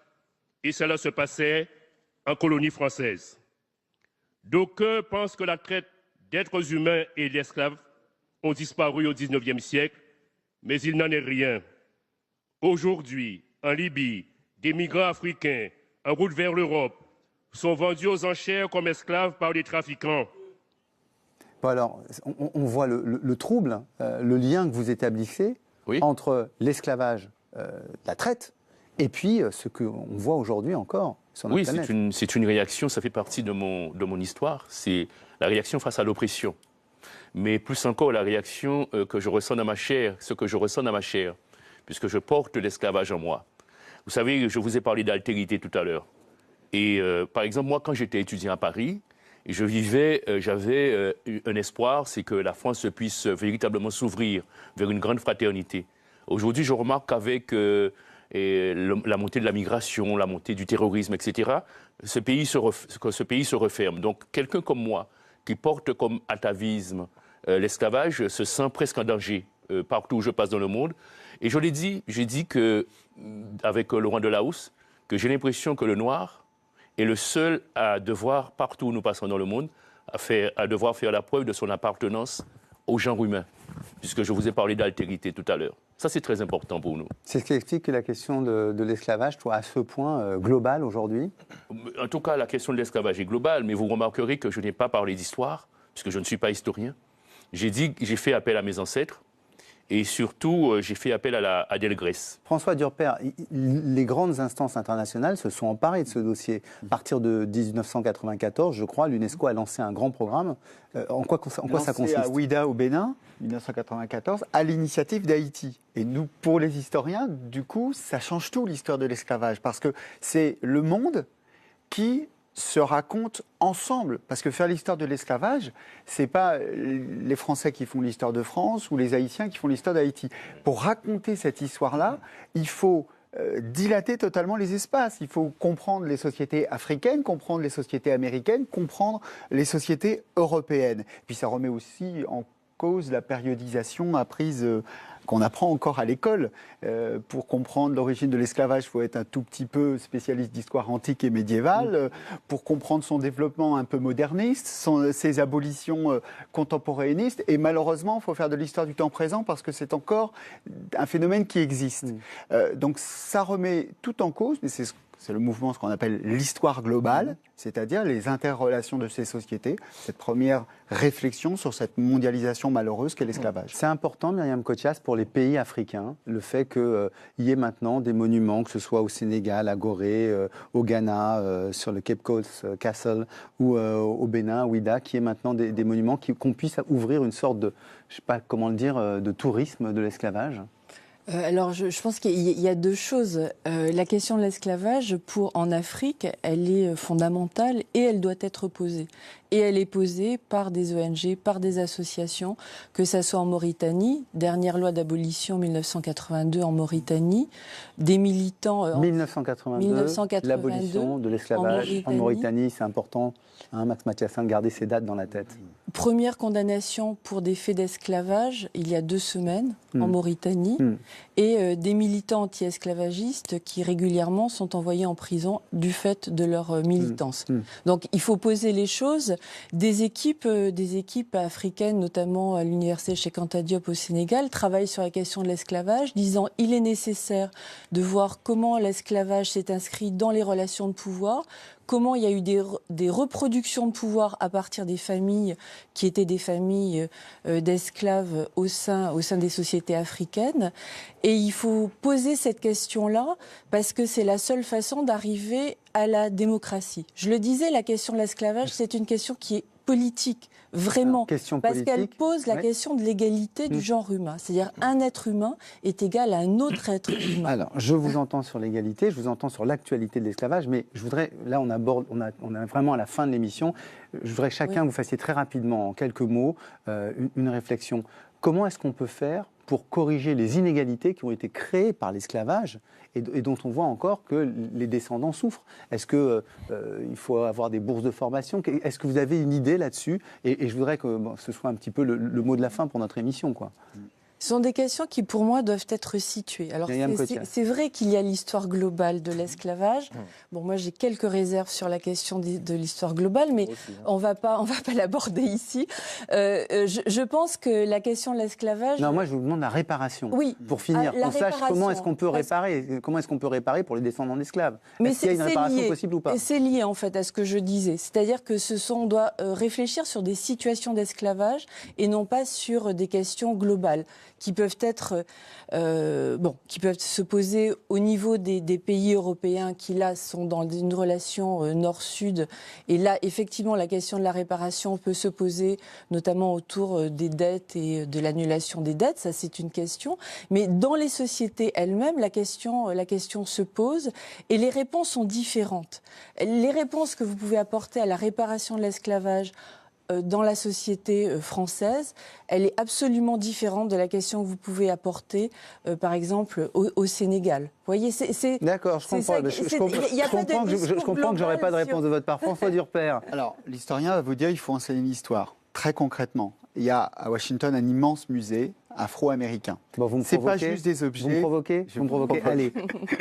et cela se passait en colonie française. D'aucuns pensent que la traite d'êtres humains et d'esclaves ont disparu au XIXe siècle, mais il n'en est rien. Aujourd'hui, en Libye, des migrants africains en route vers l'Europe sont vendus aux enchères comme esclaves par des trafiquants. Bon, alors, on voit le trouble, le lien que vous établissez entre l'esclavage, la traite, et puis ce qu'on voit aujourd'hui encore sur notre planète. Oui, c'est une réaction, ça fait partie de mon histoire, c'est la réaction face à l'oppression. Mais plus encore, la réaction que je ressens dans ma chair, ce que je ressens dans ma chair, puisque je porte l'esclavage en moi. Vous savez, je vous ai parlé d'altérité tout à l'heure. Et par exemple, moi, quand j'étais étudiant à Paris, j'avais un espoir, c'est que la France puisse véritablement s'ouvrir vers une grande fraternité. Aujourd'hui, je remarque qu'avec la montée de la migration, la montée du terrorisme, etc., ce pays se referme. Donc, quelqu'un comme moi, qui porte comme atavisme l'esclavage, se sent presque en danger partout où je passe dans le monde. Et je l'ai dit, j'ai dit que, avec Laurent Delahousse, que j'ai l'impression que le noir est le seul à devoir, partout où nous passons dans le monde, à devoir faire la preuve de son appartenance au genre humain, puisque je vous ai parlé d'altérité tout à l'heure. Ça, c'est très important pour nous. C'est ce qui explique que la question de l'esclavage soit à ce point globale aujourd'hui. En tout cas, la question de l'esclavage est globale, mais vous remarquerez que je n'ai pas parlé d'histoire, puisque je ne suis pas historien. J'ai fait appel à mes ancêtres, et surtout, j'ai fait appel à Delgrès. François Durper, les grandes instances internationales se sont emparées de ce dossier. À partir de 1994, je crois, l'UNESCO a lancé un grand programme. En quoi ça consiste ? À Ouida au Bénin, 1994, à l'initiative d'Haïti. Et nous, pour les historiens, du coup, ça change tout l'histoire de l'esclavage, parce que c'est le monde qui se racontent ensemble. Parce que faire l'histoire de l'esclavage, c'est pas les Français qui font l'histoire de France ou les Haïtiens qui font l'histoire d'Haïti. Pour raconter cette histoire-là, il faut dilater totalement les espaces. Il faut comprendre les sociétés africaines, comprendre les sociétés américaines, comprendre les sociétés européennes. Puis ça remet aussi en cause la périodisation apprise qu'on apprend encore à l'école. Pour comprendre l'origine de l'esclavage, il faut être un tout petit peu spécialiste d'histoire antique et médiévale. Pour comprendre son développement un peu moderniste, ses abolitions contemporanéistes. Et malheureusement, il faut faire de l'histoire du temps présent parce que c'est encore un phénomène qui existe. Donc ça remet tout en cause, mais c'est le mouvement, ce qu'on appelle l'histoire globale, c'est-à-dire les interrelations de ces sociétés, cette première réflexion sur cette mondialisation malheureuse qu'est l'esclavage. C'est important, Myriam Cothias, pour les pays africains, le fait qu'il y ait maintenant des monuments, que ce soit au Sénégal, à Gorée, au Ghana, sur le Cape Coast Castle, ou au Bénin, à Ouida, qu'il y ait maintenant des monuments, qu'on puisse ouvrir une sorte de, je ne sais pas comment le dire, de tourisme de l'esclavage. Alors, je pense qu'il y a deux choses. La question de l'esclavage, en Afrique, elle est fondamentale et elle doit être posée. Et elle est posée par des ONG, par des associations, que ça soit en Mauritanie, dernière loi d'abolition 1982 en Mauritanie, des militants... 1982, l'abolition de l'esclavage en Mauritanie, c'est important, hein, Max Mathiassin, de garder ces dates dans la tête. Première condamnation pour des faits d'esclavage, il y a 2 semaines, en Mauritanie, et des militants anti-esclavagistes qui régulièrement sont envoyés en prison du fait de leur militance. Donc il faut poser les choses. Des équipes africaines, notamment à l'université Cheikh Anta Diop au Sénégal, travaillent sur la question de l'esclavage, disant il est nécessaire de voir comment l'esclavage s'est inscrit dans les relations de pouvoir, comment il y a eu des reproductions de pouvoir à partir des familles qui étaient des familles d'esclaves au sein des sociétés africaines. Et il faut poser cette question-là parce que c'est la seule façon d'arriver à la démocratie. Je le disais, la question de l'esclavage, c'est une question qui est politique, vraiment, parce qu'elle pose la question de l'égalité du genre humain. C'est-à-dire un être humain est égal à un autre être humain. Alors, je vous entends sur l'égalité, je vous entends sur l'actualité de l'esclavage, mais je voudrais, là on est vraiment à la fin de l'émission, je voudrais que chacun vous fassiez très rapidement, en quelques mots, une réflexion. Comment est-ce qu'on peut faire pour corriger les inégalités qui ont été créées par l'esclavage et dont on voit encore que les descendants souffrent? Est-ce qu'il faut avoir des bourses de formation? Est-ce que vous avez une idée là-dessus? Et je voudrais que ce soit un petit peu le mot de la fin pour notre émission, quoi. Ce sont des questions qui, pour moi, doivent être situées. Alors, c'est vrai qu'il y a l'histoire globale de l'esclavage. Bon, moi, j'ai quelques réserves sur la question de l'histoire globale, mais on va pas l'aborder ici. Je pense que la question de l'esclavage... Non, moi, je vous demande la réparation. Oui. Pour finir, qu'on sache comment est-ce qu'on peut réparer. Comment est-ce qu'on peut réparer pour les descendants d'esclaves? Est-ce qu'il y a une réparation possible ou pas? Et c'est lié, en fait, à ce que je disais. C'est-à-dire que on doit réfléchir sur des situations d'esclavage et non pas sur des questions globales qui peuvent être, qui peuvent se poser au niveau des pays européens qui, là, sont dans une relation nord-sud. Et là, effectivement, la question de la réparation peut se poser, notamment autour des dettes et de l'annulation des dettes. Ça, c'est une question. Mais dans les sociétés elles-mêmes, la question se pose et les réponses sont différentes. Les réponses que vous pouvez apporter à la réparation de l'esclavage dans la société française, elle est absolument différente de la question que vous pouvez apporter, par exemple, au Sénégal. Vous voyez, D'accord, je comprends. Je comprends que j'aurai pas de réponse de votre part. François Durper. Alors, l'historien va vous dire qu'il faut enseigner l'histoire. Très concrètement, il y a à Washington un immense musée afro-américain. Bon, c'est pas juste des objets. Vous me provoquez? Allez,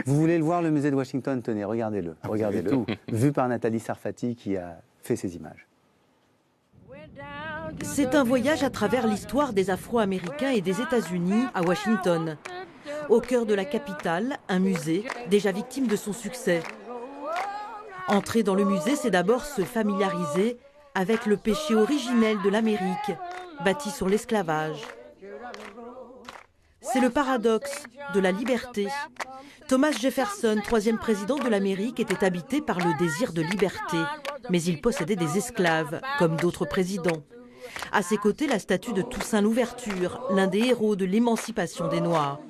vous voulez le voir, le musée de Washington? Tenez, regardez-le. Regardez-le. Vu par Nathalie Sarfati qui a fait ces images. C'est un voyage à travers l'histoire des Afro-Américains et des États-Unis à Washington. Au cœur de la capitale, un musée, déjà victime de son succès. Entrer dans le musée, c'est d'abord se familiariser avec le péché originel de l'Amérique, bâti sur l'esclavage. C'est le paradoxe de la liberté. Thomas Jefferson, 3e président de l'Amérique, était habité par le désir de liberté, mais il possédait des esclaves, comme d'autres présidents. À ses côtés, la statue de Toussaint Louverture, l'un des héros de l'émancipation des Noirs.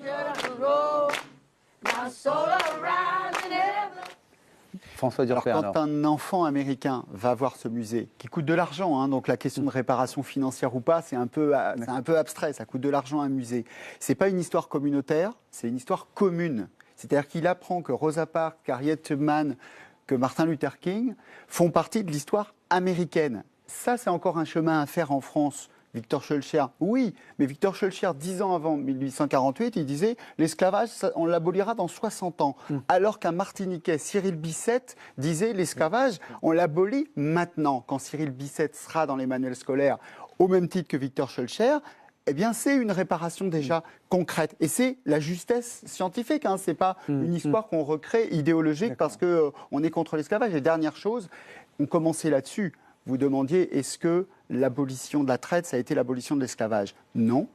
François Durper. Quand un enfant américain va voir ce musée, qui coûte de l'argent, donc la question de réparation financière ou pas, c'est un peu abstrait, ça coûte de l'argent à un musée. C'est pas une histoire communautaire, c'est une histoire commune. C'est-à-dire qu'il apprend que Rosa Parks, qu'Harriet Tubman, que Martin Luther King font partie de l'histoire américaine. Ça, c'est encore un chemin à faire en France. Victor Schœlcher, oui, mais Victor Schœlcher, 10 ans avant 1848, il disait l'esclavage, on l'abolira dans 60 ans. Alors qu'un Martiniquais, Cyril Bicêtre, disait l'esclavage, on l'abolit maintenant. Quand Cyril Bicêtre sera dans les manuels scolaires, au même titre que Victor Schœlcher, eh bien, c'est une réparation déjà concrète. Et c'est la justesse scientifique, ce n'est pas une histoire qu'on recrée idéologique parce qu'on est contre l'esclavage. Et dernière chose, on commençait là-dessus. Vous demandiez, est-ce que l'abolition de la traite, ça a été l'abolition de l'esclavage? Non.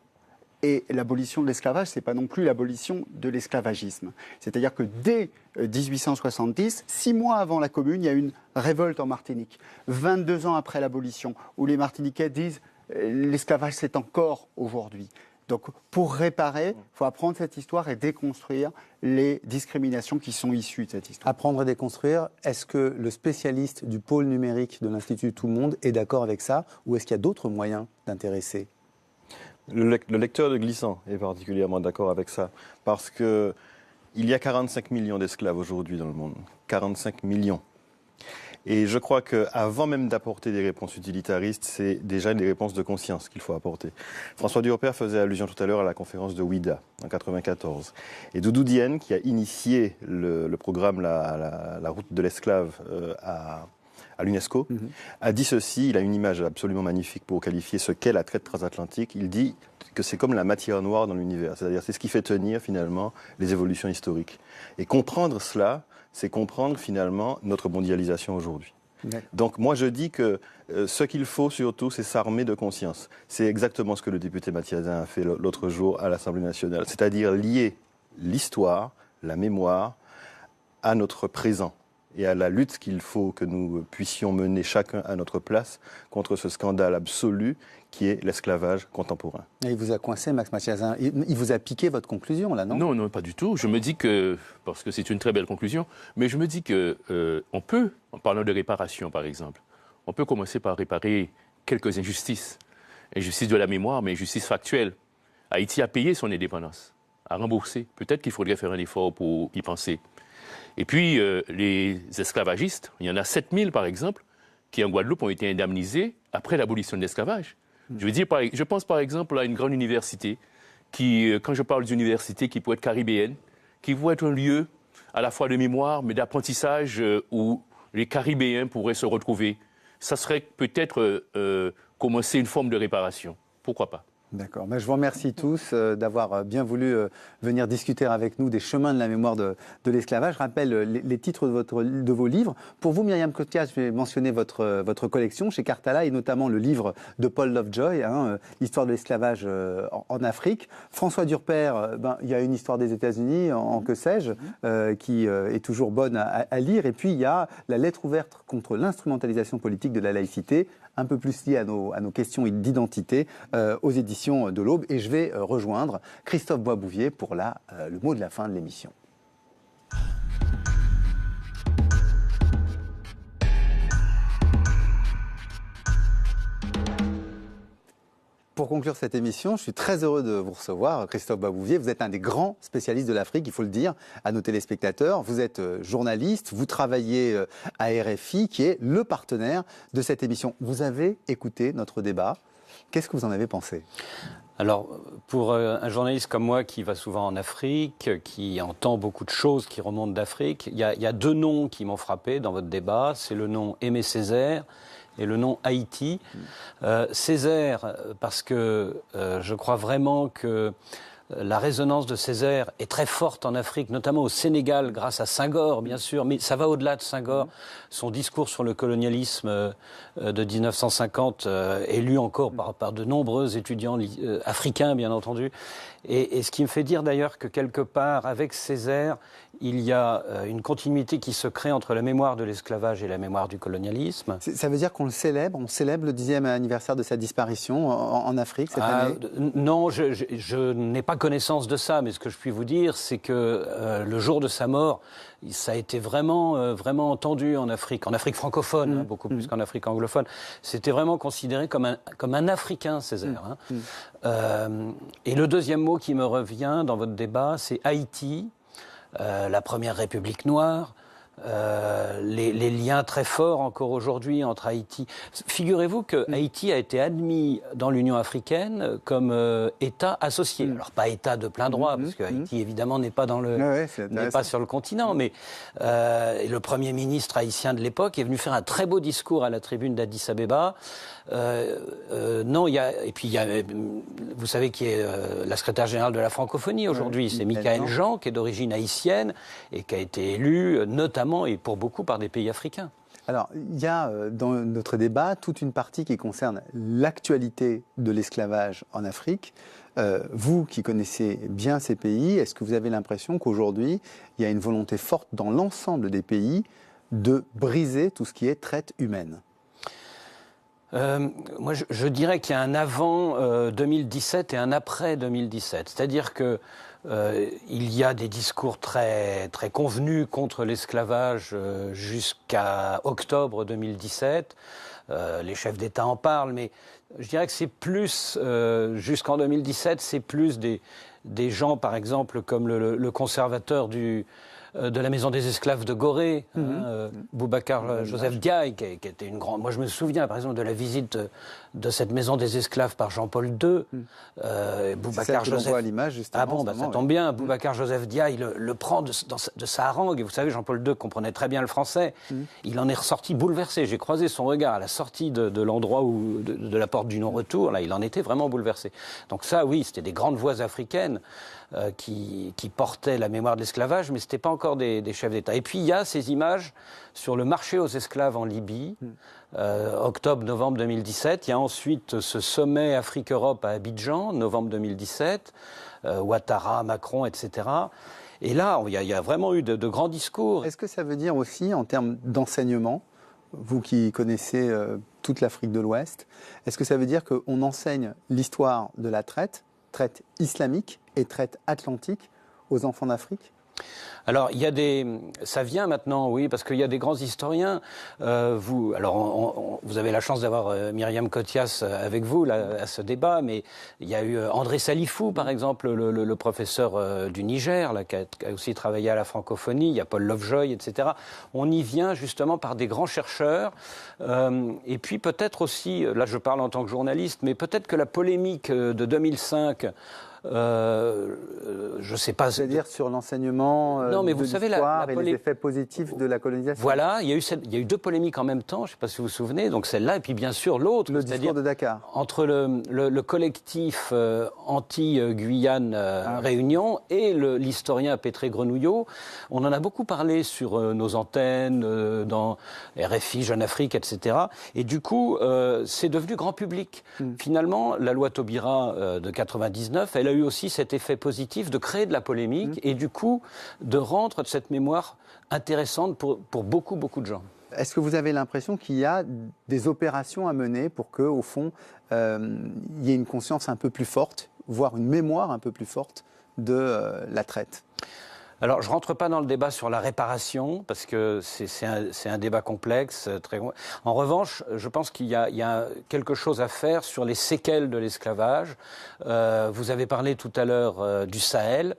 Et l'abolition de l'esclavage, ce n'est pas non plus l'abolition de l'esclavagisme. C'est-à-dire que dès 1870, 6 mois avant la Commune, il y a une révolte en Martinique. 22 ans après l'abolition, où les Martiniquais disent l'esclavage, c'est encore aujourd'hui. Donc, pour réparer, il faut apprendre cette histoire et déconstruire les discriminations qui sont issues de cette histoire. Apprendre et déconstruire, est-ce que le spécialiste du pôle numérique de l'Institut Tout le Monde est d'accord avec ça, ou est-ce qu'il y a d'autres moyens d'intéresser? Le lecteur de Glissant est particulièrement d'accord avec ça, parce qu'il y a 45 millions d'esclaves aujourd'hui dans le monde. 45 millions. Et je crois qu'avant même d'apporter des réponses utilitaristes, c'est déjà des réponses de conscience qu'il faut apporter. François Durper faisait allusion tout à l'heure à la conférence de Ouida en 1994. Et Doudou Diène, qui a initié le programme la route de l'esclave à l'UNESCO, a dit ceci, il a une image absolument magnifique pour qualifier ce qu'est la traite transatlantique. Il dit que c'est comme la matière noire dans l'univers, c'est-à-dire c'est ce qui fait tenir finalement les évolutions historiques. Et comprendre cela, c'est comprendre finalement notre mondialisation aujourd'hui. Donc moi je dis que ce qu'il faut surtout, c'est s'armer de conscience. C'est exactement ce que le député Mathiasin a fait l'autre jour à l'Assemblée nationale, c'est-à-dire lier l'histoire, la mémoire à notre présent et à la lutte qu'il faut que nous puissions mener chacun à notre place contre ce scandale absolu qui est l'esclavage contemporain. Et il vous a coincé, Max Mathiasin. Il vous a piqué votre conclusion, là, non? Non, pas du tout. Je me dis que, parce que c'est une très belle conclusion, mais je me dis qu'on peut, en parlant de réparation, par exemple, on peut commencer par réparer quelques injustices. Injustice de la mémoire, mais injustice factuelle. Haïti a payé son indépendance, a remboursé. Peut-être qu'il faudrait faire un effort pour y penser. Et puis, les esclavagistes, il y en a 7000 par exemple, qui en Guadeloupe ont été indemnisés après l'abolition de l'esclavage. Je pense par exemple à une grande université quand je parle d'université, qui pourrait être caribéenne, qui pourrait être un lieu à la fois de mémoire, mais d'apprentissage où les Caribéens pourraient se retrouver. Ça serait peut-être commencer une forme de réparation. Pourquoi pas? D'accord. Je vous remercie tous d'avoir bien voulu venir discuter avec nous des chemins de la mémoire de l'esclavage. Je rappelle les titres de vos livres. Pour vous, Myriam Cothias, je vais mentionner votre collection chez Cartala et notamment le livre de Paul Lovejoy, Histoire de l'esclavage en Afrique. François Durper, il y a une histoire des États-Unis, en que sais-je, qui est toujours bonne à lire. Et puis il y a la lettre ouverte contre l'instrumentalisation politique de la laïcité, un peu plus lié à nos questions d'identité, aux éditions de l'Aube. Et je vais rejoindre Christophe Boisbouvier pour le mot de la fin de l'émission. Pour conclure cette émission, je suis très heureux de vous recevoir, Christophe Boisbouvier. Vous êtes un des grands spécialistes de l'Afrique, il faut le dire, à nos téléspectateurs. Vous êtes journaliste, vous travaillez à RFI, qui est le partenaire de cette émission. Vous avez écouté notre débat. Qu'est-ce que vous en avez pensé ? Alors, pour un journaliste comme moi qui va souvent en Afrique, qui entend beaucoup de choses qui remontent d'Afrique, il y a deux noms qui m'ont frappé dans votre débat. C'est le nom Aimé Césaire et le nom Haïti. Césaire, parce que je crois vraiment que la résonance de Césaire est très forte en Afrique, notamment au Sénégal, grâce à Senghor, bien sûr, mais ça va au-delà de Senghor. Son discours sur le colonialisme de 1950 est lu encore par de nombreux étudiants africains, bien entendu. Et ce qui me fait dire d'ailleurs que quelque part, avec Césaire, il y a une continuité qui se crée entre la mémoire de l'esclavage et la mémoire du colonialisme. Ça veut dire qu'on le célèbre, on célèbre le 10e anniversaire de sa disparition en Afrique cette année ? Non, je n'ai pas connaissance de ça, mais ce que je puis vous dire, c'est que le jour de sa mort, ça a été vraiment, vraiment entendu en Afrique francophone, beaucoup plus qu'en Afrique anglophone. C'était vraiment considéré comme un Africain, Césaire. Et le deuxième mot qui me revient dans votre débat, c'est Haïti, la première république noire. Les liens très forts encore aujourd'hui entre Haïti. Figurez-vous que Haïti a été admis dans l'Union africaine comme État associé. Alors pas État de plein droit, parce que Haïti évidemment n'est pas n'est pas sur le continent, mais le Premier ministre haïtien de l'époque est venu faire un très beau discours à la tribune d'Addis Abeba. Et puis il y a, vous savez qui est la secrétaire générale de la francophonie aujourd'hui, c'est Michaël Jean, qui est d'origine haïtienne et qui a été élu notamment et pour beaucoup par des pays africains. Alors, il y a dans notre débat toute une partie qui concerne l'actualité de l'esclavage en Afrique. Vous qui connaissez bien ces pays, est-ce que vous avez l'impression qu'aujourd'hui, il y a une volonté forte dans l'ensemble des pays de briser tout ce qui est traite humaine ? Moi, je dirais qu'il y a un avant 2017 et un après 2017. C'est-à-dire que il y a des discours très, très convenus contre l'esclavage jusqu'à octobre 2017. Les chefs d'État en parlent, mais je dirais que c'est plus, jusqu'en 2017, c'est plus des gens, par exemple, comme le conservateur de la maison des esclaves de Gorée, Boubacar Joseph Diaye, qui était une grande... Moi, je me souviens, par exemple, de la visite de cette maison des esclaves par Jean-Paul II. Boubacar Joseph... voit à l'image, justement. Ça tombe bien. Boubacar Joseph Diaye le prend de sa harangue. Et vous savez, Jean-Paul II comprenait très bien le français. Il en est ressorti bouleversé. J'ai croisé son regard à la sortie de l'endroit de la porte du non-retour. Là, il en était vraiment bouleversé. Donc ça, oui, c'était des grandes voix africaines qui portaient la mémoire de l'esclavage, mais ce n'était pas encore des chefs d'État. Et puis, il y a ces images sur le marché aux esclaves en Libye, octobre-novembre 2017. Il y a ensuite ce sommet Afrique-Europe à Abidjan, novembre 2017, Ouattara, Macron, etc. Et là, il y a vraiment eu de grands discours. Est-ce que ça veut dire aussi, en termes d'enseignement, vous qui connaissez toute l'Afrique de l'Ouest, est-ce que ça veut dire qu'on enseigne l'histoire de la traite islamique et traite atlantique aux enfants d'Afrique ? Alors, ça vient maintenant, oui, parce qu'il y a des grands historiens. Vous avez la chance d'avoir Myriam Cothias avec vous là, à ce débat, mais il y a eu André Salifou, par exemple, le professeur du Niger, là, qui a aussi travaillé à la francophonie. Il y a Paul Lovejoy, etc. On y vient justement par des grands chercheurs. Et puis peut-être aussi, là je parle en tant que journaliste, mais peut-être que la polémique de 2005 Je ne sais pas. C'est-à-dire sur l'enseignement de l'histoire et les effets positifs de la colonisation. Voilà, il y a eu deux polémiques en même temps, je ne sais pas si vous vous souvenez, donc celle-là et puis bien sûr l'autre. Le discours de Dakar. Entre le collectif anti-Guyane Réunion et l'historien Pétré Grenouillot. On en a beaucoup parlé sur nos antennes, dans RFI, Jeune Afrique, etc. Et du coup, c'est devenu grand public. Finalement, la loi Taubira de 99, elle a eu aussi cet effet positif de créer de la polémique et du coup de rendre cette mémoire intéressante pour beaucoup, beaucoup de gens. Est-ce que vous avez l'impression qu'il y a des opérations à mener pour que, au fond, il y ait une conscience un peu plus forte, voire une mémoire un peu plus forte de la traite ? Alors, je ne rentre pas dans le débat sur la réparation, parce que c'est un débat complexe. En revanche, je pense qu'il y a quelque chose à faire sur les séquelles de l'esclavage. Vous avez parlé tout à l'heure du Sahel,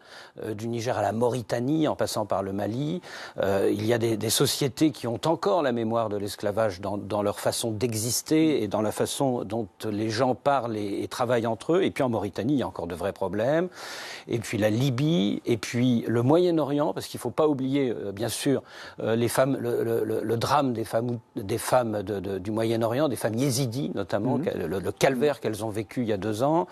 du Niger à la Mauritanie, en passant par le Mali. Il y a des sociétés qui ont encore la mémoire de l'esclavage dans leur façon d'exister et dans la façon dont les gens parlent et travaillent entre eux. Et puis en Mauritanie, il y a encore de vrais problèmes. Et puis la Libye, et puis le Moyen-Orient, parce qu'il ne faut pas oublier, bien sûr, les femmes, le drame des femmes du Moyen-Orient, des femmes yézidis notamment, le calvaire qu'elles ont vécu il y a 2 ans.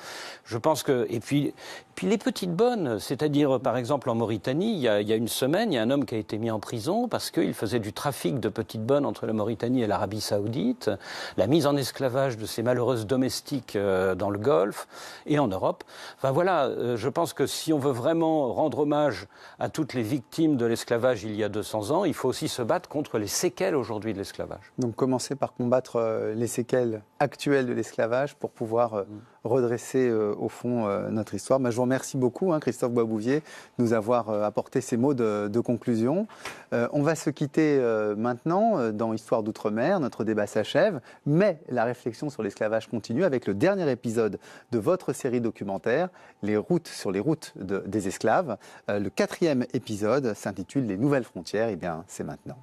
Je pense que... Et puis les petites bonnes, c'est-à-dire, par exemple, en Mauritanie, il y a une semaine, il y a un homme qui a été mis en prison parce qu'il faisait du trafic de petites bonnes entre la Mauritanie et l'Arabie Saoudite, la mise en esclavage de ces malheureuses domestiques dans le Golfe et en Europe. Enfin voilà, je pense que si on veut vraiment rendre hommage à toutes les victimes de l'esclavage il y a 200 ans, il faut aussi se battre contre les séquelles aujourd'hui de l'esclavage. Donc commencer par combattre les séquelles actuelles de l'esclavage pour pouvoir redresser au fond notre histoire. Je vous remercie beaucoup, Christophe Boisbouvier, de nous avoir apporté ces mots de conclusion. On va se quitter maintenant dans Histoire d'Outre-mer. Notre débat s'achève, mais la réflexion sur l'esclavage continue avec le dernier épisode de votre série documentaire, sur les routes des esclaves. Le 4e épisode s'intitule « Les nouvelles frontières ». Eh bien, c'est maintenant.